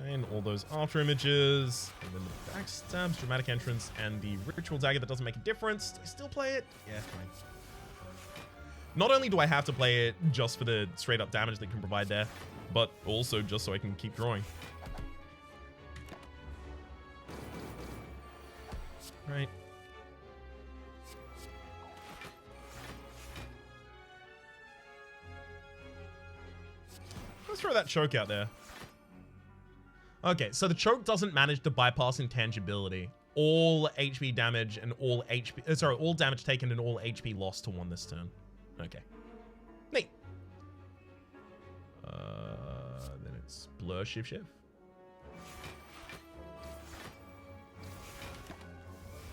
Fine, all those After Images, and then the Backstabs, Dramatic Entrance, and the Ritual Dagger that doesn't make a difference. Do I still play it? Yeah, fine. Not only do I have to play it just for the straight up damage that it can provide there, but also just so I can keep drawing. Right. Let's throw that choke out there. Okay, so the choke doesn't manage to bypass intangibility. All HP damage and all HP... sorry, all damage taken and all HP lost to 1 this turn. Okay. Neat. Then it's Blur Shiv.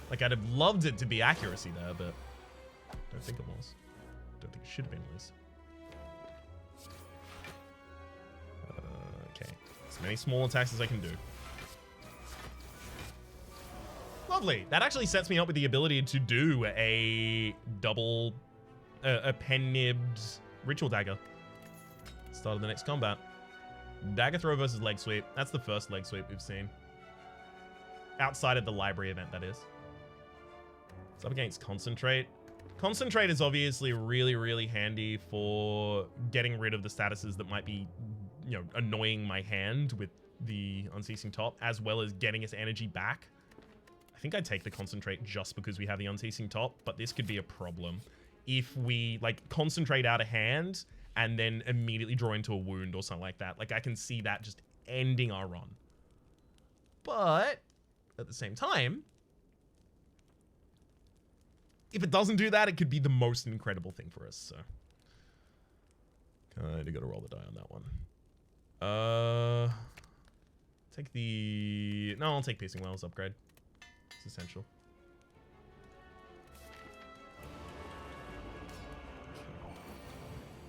Like, I'd have loved it to be accuracy there, but I don't think it was. Don't think it should have been, at least. Okay. As many small attacks as I can do. Lovely. That actually sets me up with the ability to do a double... a pen-nibbed Ritual Dagger. Start of the next combat. Dagger Throw versus Leg Sweep. That's the first Leg Sweep we've seen. Outside of the library event, that is. It's up against Concentrate. Concentrate is obviously really, really handy for getting rid of the statuses that might be, you know, annoying my hand with the Unceasing Top, as well as getting its energy back. I think I'd take the Concentrate just because we have the Unceasing Top, but this could be a problem if we, like, concentrate out a hand and then immediately draw into a wound or something like that. Like, I can see that just ending our run. But at the same time, if it doesn't do that, it could be the most incredible thing for us, so. Kinda gotta roll the die on that one. Take the... No, I'll take Piercing Wail's upgrade. It's essential.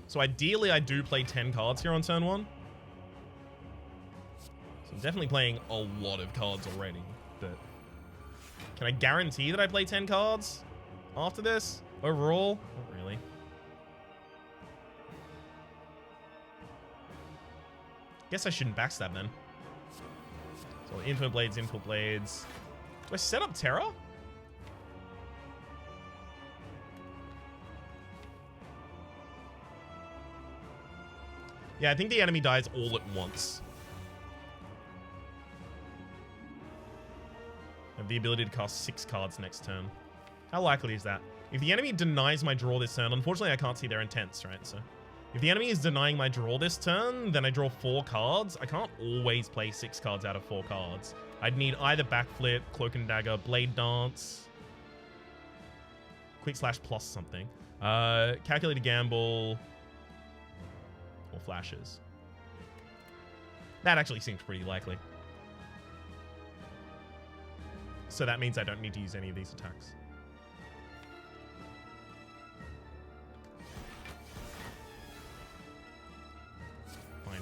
So ideally, I do play 10 cards here on turn 1. So I'm definitely playing a lot of cards already, but can I guarantee that I play 10 cards after this? Overall? Not really. Guess I shouldn't backstab then. So Infinite Blades, Infinite Blades. Do I set up Terror? Yeah, I think the enemy dies all at once. I have the ability to cast 6 cards next turn. How likely is that? If the enemy denies my draw this turn, unfortunately I can't see their intents, right? So If the enemy is denying my draw this turn, then I draw 4 cards. I can't always play 6 cards out of 4 cards. I'd need either Backflip, Cloak and Dagger, Blade Dance, Quick Slash plus something, Calculated Gamble, or Flashes. That actually seems pretty likely. So that means I don't need to use any of these attacks. Fine.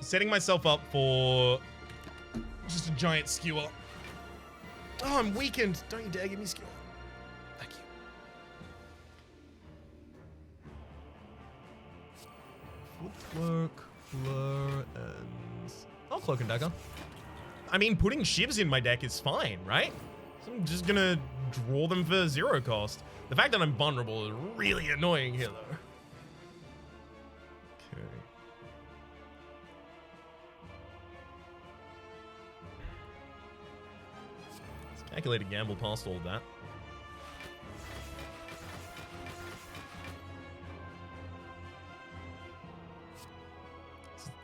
Setting myself up for just a giant skewer. Oh, I'm weakened. Don't you dare give me skewer. Thank you. Footwork, blur, and... oh, Cloak and Dagger. I mean, putting shivs in my deck is fine, right? So I'm just gonna draw them for 0 cost. The fact that I'm vulnerable is really annoying here, though. Okay. Let's Calculated Gamble past all of that.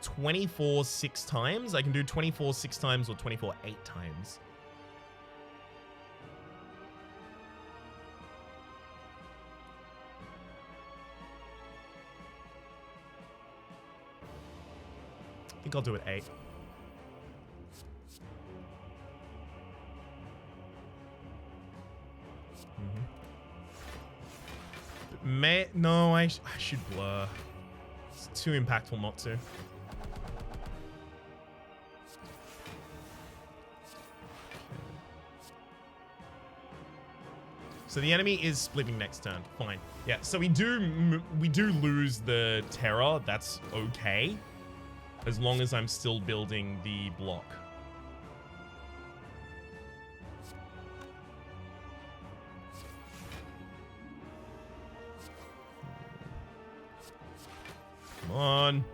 24 6 times. I can do 24 6 times or 24 8 times. I think I'll do it 8. No, I should blur. It's too impactful not to. So the enemy is splitting next turn. Fine. Yeah, so we do lose the terror. That's okay. As long as I'm still building the block. Come on.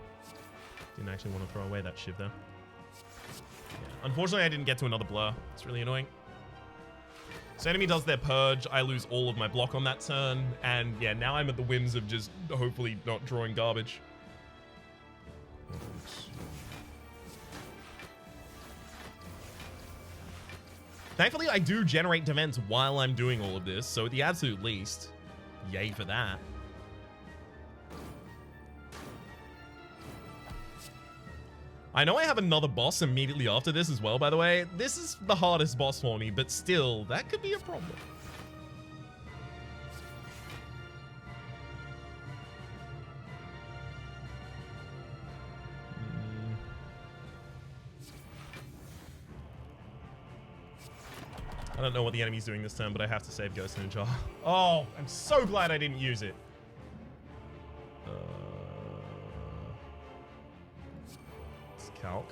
Didn't actually want to throw away that shiv there. Yeah. Unfortunately, I didn't get to another blur. It's really annoying. So enemy does their purge, I lose all of my block on that turn, and yeah, now I'm at the whims of just hopefully not drawing garbage. Thankfully, I do generate defense while I'm doing all of this, so at the absolute least, yay for that. I know I have another boss immediately after this as well, by the way. This is the hardest boss for me, but still, that could be a problem. I don't know what the enemy's doing this turn, but I have to save Ghost Ninja. Oh, I'm so glad I didn't use it. Calc.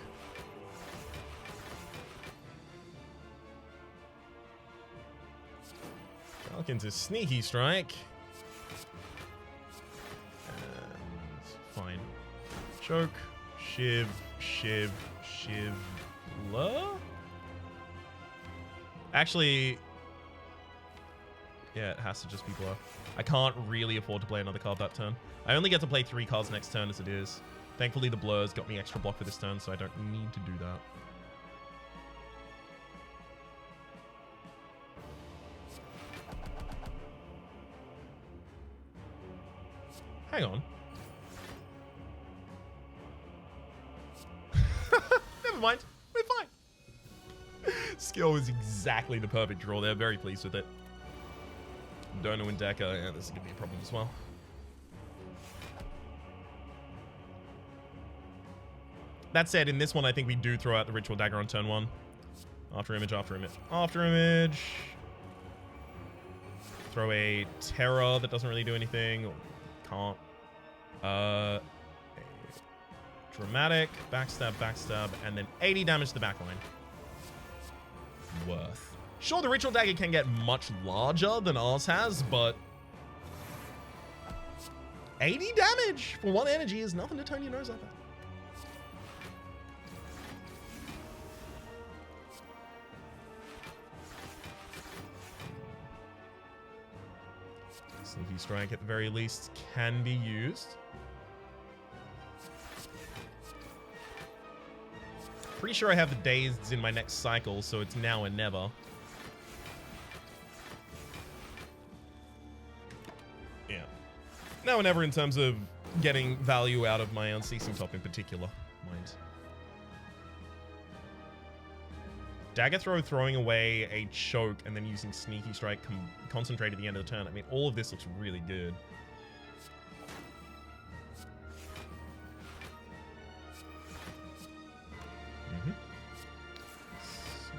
Calc into Sneaky Strike. And fine. Choke. Shiv. Shiv. Shiv. Blur? Actually, yeah, it has to just be Blur. I can't really afford to play another card that turn. I only get to play 3 cards next turn as it is. Thankfully, the blurs got me extra block for this turn, so I don't need to do that. Hang on. Never mind. We're fine. Skill is exactly the perfect draw there. Very pleased with it. Dono and Decker. Yeah, this is going to be a problem as well. That said, in this one, I think we do throw out the Ritual Dagger on turn 1. After image, after image, after image. Throw a Terror that doesn't really do anything. Or can't. A Dramatic, backstab, backstab, and then 80 damage to the backline. Worth. Sure, the Ritual Dagger can get much larger than ours has, but 80 damage for 1 energy is nothing to turn your nose up at. Sneaky Strike, at the very least, can be used. Pretty sure I have the Dazed in my next cycle, so it's now or never. Yeah. Now or never in terms of getting value out of my Unceasing Top in particular. Mind. Dagger Throw, throwing away a choke, and then using Sneaky Strike, concentrate at the end of the turn. I mean, all of this looks really good.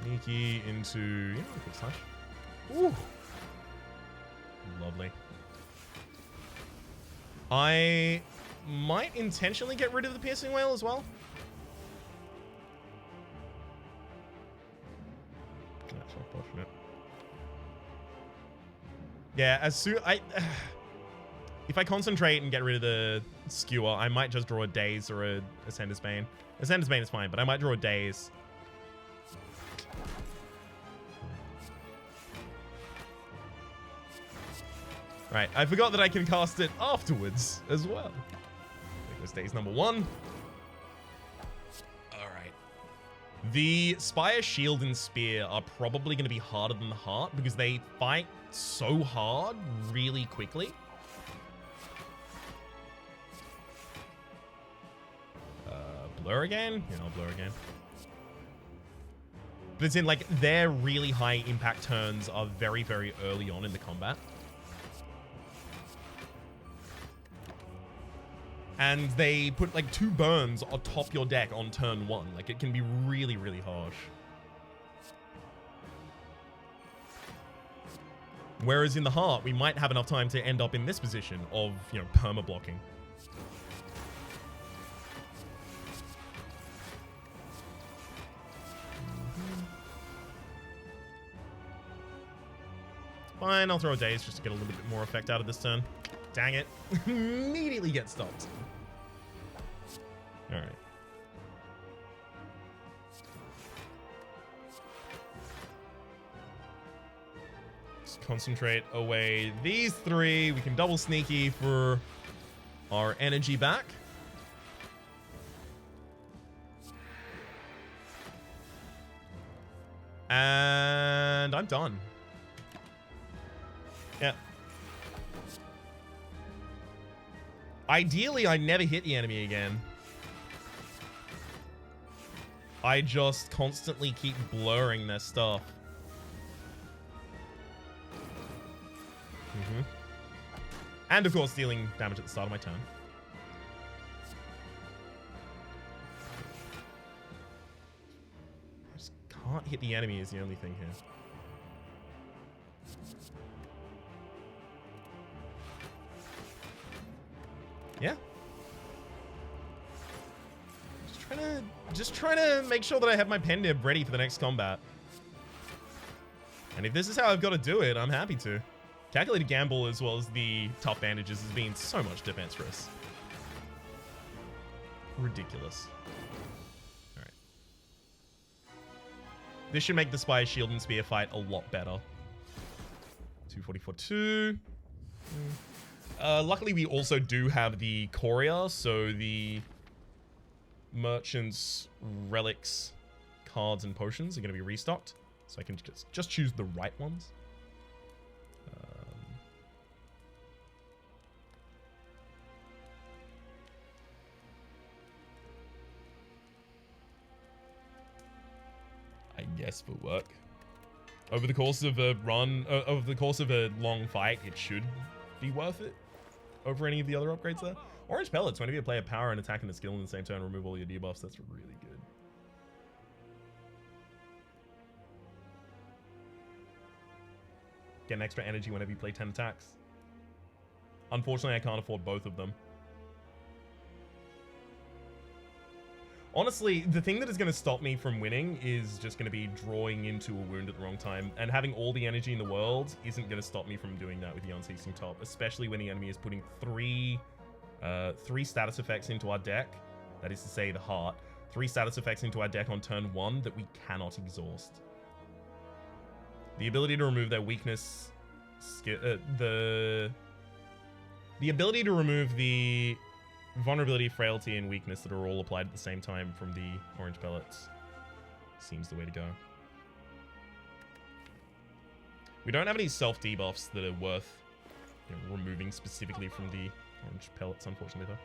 Sneaky into, quick slash. Ooh. Lovely. I might intentionally get rid of the Piercing Wail as well. That's unfortunate. Yeah, as soon if I concentrate and get rid of the Skewer, I might just draw a Daze or a Ascender's Bane. Ascender's Bane is fine, but I might draw a Daze. Right, I forgot that I can cast it afterwards as well. There goes Daze number 1. Alright. The Spire, Shield, and Spear are probably going to be harder than the Heart because they fight so hard really quickly. Blur again? Yeah, I'll blur again. But it's in, like, their really high impact turns are very, very early on in the combat. And they put like 2 burns atop your deck on turn 1. Like, it can be really, really harsh. Whereas in the Heart, we might have enough time to end up in this position of, perma blocking. Fine, I'll throw a Daze just to get a little bit more effect out of this turn. Dang it. Immediately get stopped. Alright. Just concentrate away these 3. We can double Sneaky for our energy back. And I'm done. Yeah. Ideally, I never hit the enemy again. I just constantly keep blurring their stuff. And of course, dealing damage at the start of my turn. I just can't hit the enemy is the only thing here. Yeah. Just trying to make sure that I have my pen nib ready for the next combat. And if this is how I've got to do it, I'm happy to. Calculated Gamble as well as the tough bandages has been so much defense for us. Ridiculous. Alright. This should make the Spire, Shield, and Spear fight a lot better. 244-2. Luckily, we also do have the Courier, so the Merchant's Relics, Cards, and Potions are going to be restocked. So I can just choose the right ones. I guess for work. Over the course of a run, over the course of a long fight, it should be worth it over any of the other upgrades there. Orange Pellets, whenever you play a power and attack and a skill in the same turn, remove all your debuffs. That's really good. Get an extra energy whenever you play 10 attacks. Unfortunately, I can't afford both of them. Honestly, the thing that is going to stop me from winning is just going to be drawing into a wound at the wrong time. And having all the energy in the world isn't going to stop me from doing that with the Unceasing Top, especially when the enemy is putting three status effects into our deck. That is to say, the Heart. 3 status effects into our deck on turn 1 that we cannot exhaust. The ability to remove their weakness, the The ability to remove the vulnerability, frailty, and weakness that are all applied at the same time from the orange pellets seems the way to go. We don't have any self-debuffs that are worth removing specifically from the orange pellets, unfortunately, though.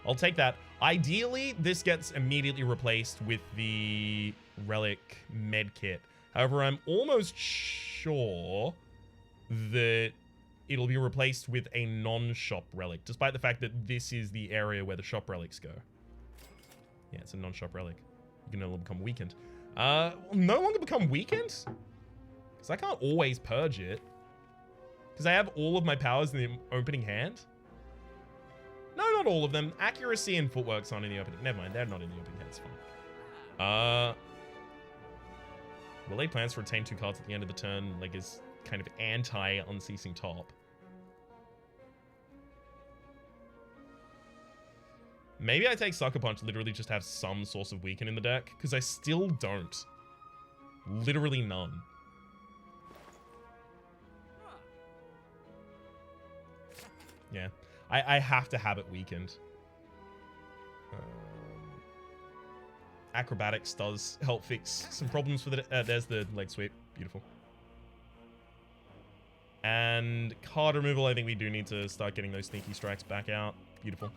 I'll take that. Ideally, this gets immediately replaced with the relic med kit. However, I'm almost sure that it'll be replaced with a non-shop relic, despite the fact that this is the area where the shop relics go. Yeah, it's a non-shop relic. You can no longer become weakened. No longer become weakened? Because I can't always purge it. Because I have all of my powers in the opening hand. No, not all of them. Accuracy and footwork's not in the opening. Never mind, they're not in the opening hand. It's fine. Will they plans to retain 2 cards at the end of the turn, like is kind of anti-unceasing top? Maybe I take Sucker Punch, literally just have some source of weaken in the deck, because I still don't. Literally none. Yeah, I have to have it weakened. Acrobatics does help fix some problems for the... there's the leg sweep. Beautiful. And card removal, I think we do need to start getting those sneaky strikes back out. Beautiful.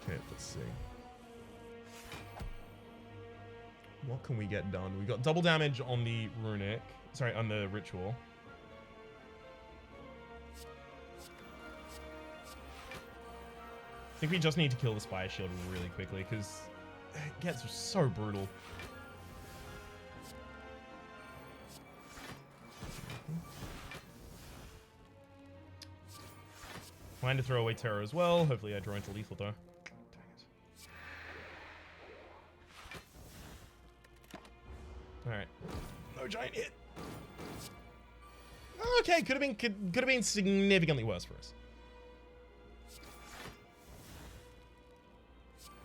Okay, let's see. What can we get done? We got double damage on the runic. Sorry, on the ritual. I think we just need to kill the Spire Shield really quickly because it gets so brutal. Trying to throw away Terror as well. Hopefully I draw into lethal though. Alright. No giant hit. Okay, could have been significantly worse for us.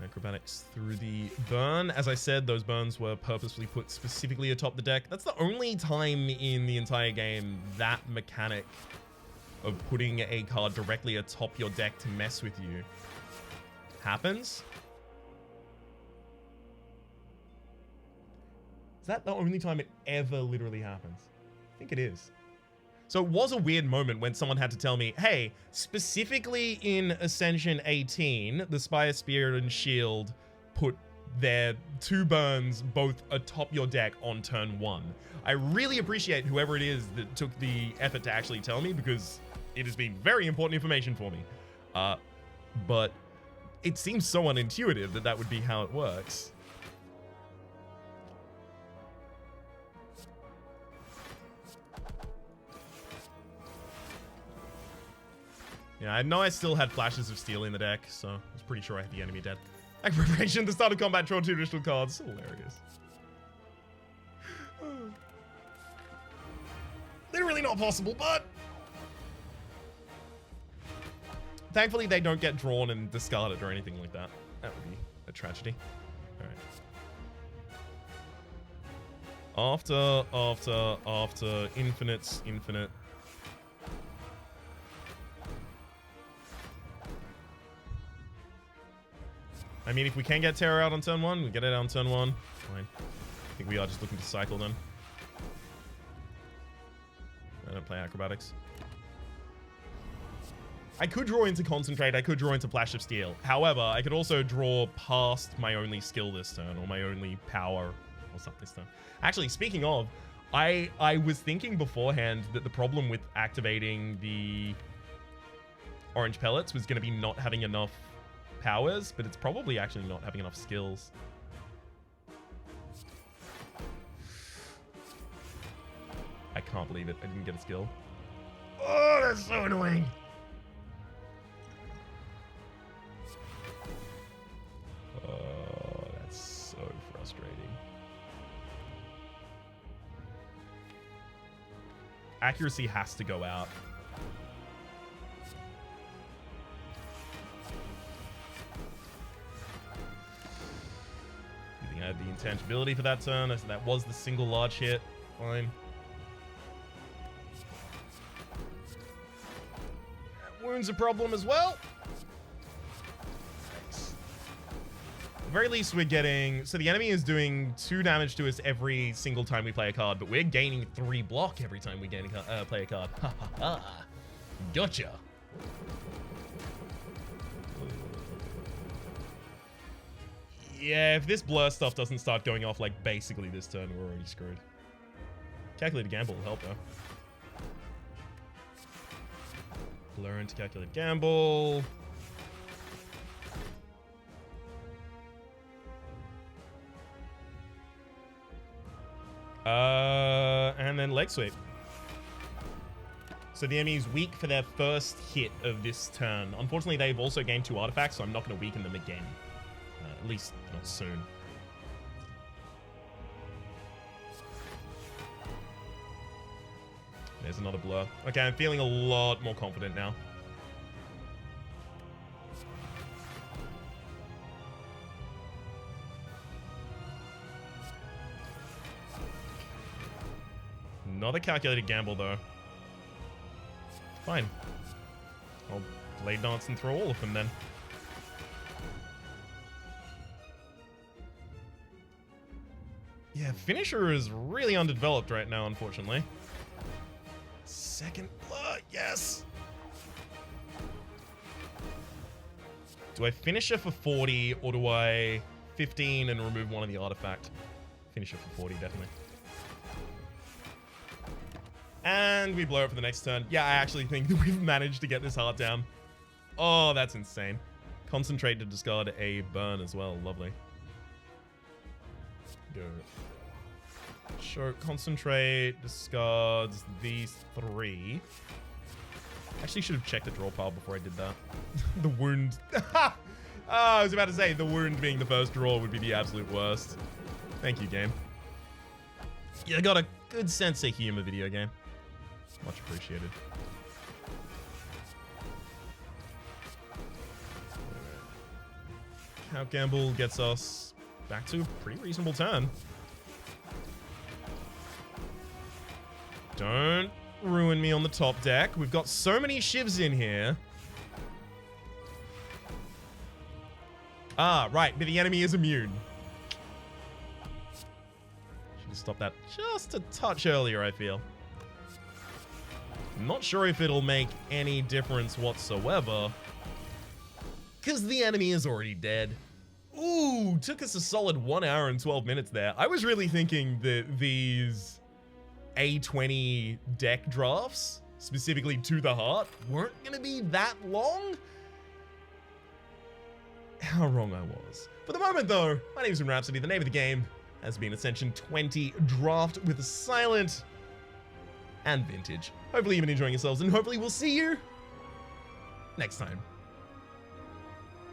Acrobatics through the burn. As I said, those burns were purposefully put specifically atop the deck. That's the only time in the entire game that mechanic of putting a card directly atop your deck to mess with you happens. Is that the only time it ever literally happens? I think it is. So it was a weird moment when someone had to tell me, hey, specifically in Ascension 18, the Spire, Spear, and Shield put their 2 burns both atop your deck on turn 1. I really appreciate whoever it is that took the effort to actually tell me because it has been very important information for me. But it seems so unintuitive that that would be how it works. Yeah, I know I still had flashes of steel in the deck, so I was pretty sure I had the enemy dead. Like preparation, the start of combat, draw 2 additional cards. Hilarious. Literally not possible, but... thankfully, they don't get drawn and discarded or anything like that. That would be a tragedy. Alright. After, infinites, infinite. I mean, if we can get Terror out on turn 1, we get it out on turn 1. Fine. I think we are just looking to cycle then. I don't play Acrobatics. I could draw into Concentrate, I could draw into Flash of Steel. However, I could also draw past my only skill this turn, or my only power or something this turn. Actually, speaking of, I was thinking beforehand that the problem with activating the orange pellets was going to be not having enough powers, but it's probably actually not having enough skills. I can't believe it. I didn't get a skill. Oh, that's so annoying. Oh, that's so frustrating. Accuracy has to go out. I had the intangibility for that turn. That was the single large hit. Fine. Wound's a problem as well. At the very least, we're getting... So the enemy is doing 2 damage to us every single time we play a card, but we're gaining 3 block every time we play a card. Ha ha ha. Gotcha. Yeah, if this blur stuff doesn't start going off like basically this turn, we're already screwed. Calculated gamble will help though. Blur into calculated gamble. And then leg sweep. So the enemy is weak for their first hit of this turn. Unfortunately, they've also gained 2 artifacts, so I'm not going to weaken them again. At least not soon. There's another blur. Okay, I'm feeling a lot more confident now. Another calculated gamble, though. Fine. I'll blade dance and throw all of them, then. Yeah, finisher is really underdeveloped right now, unfortunately. Second blur, yes! Do I finisher for 40, or do I 15 and remove one of the artifact? Finisher for 40, definitely. And we blow it for the next turn. Yeah, I actually think that we've managed to get this heart down. Oh, that's insane. Concentrate to discard a burn as well. Lovely. Go. Sure, concentrate discards these 3. Actually, should have checked the draw pile before I did that. The wound. I was about to say, the wound being the first draw would be the absolute worst. Thank you, game. You got a good sense of humor, video game. Much appreciated. Count gamble gets us back to a pretty reasonable turn. Don't ruin me on the top deck. We've got so many shivs in here. Ah, right, but the enemy is immune. Should have stopped that just a touch earlier, I feel. I'm not sure if it'll make any difference whatsoever, because the enemy is already dead. Ooh, took us a solid 1 hour and 12 minutes there. I was really thinking that these A20 deck drafts, specifically to the heart, weren't going to be that long. How wrong I was. For the moment, though, my name is Rhapsody. The name of the game has been Ascension 20 Draft with Silent and Vintage. Hopefully you've been enjoying yourselves, and hopefully we'll see you next time.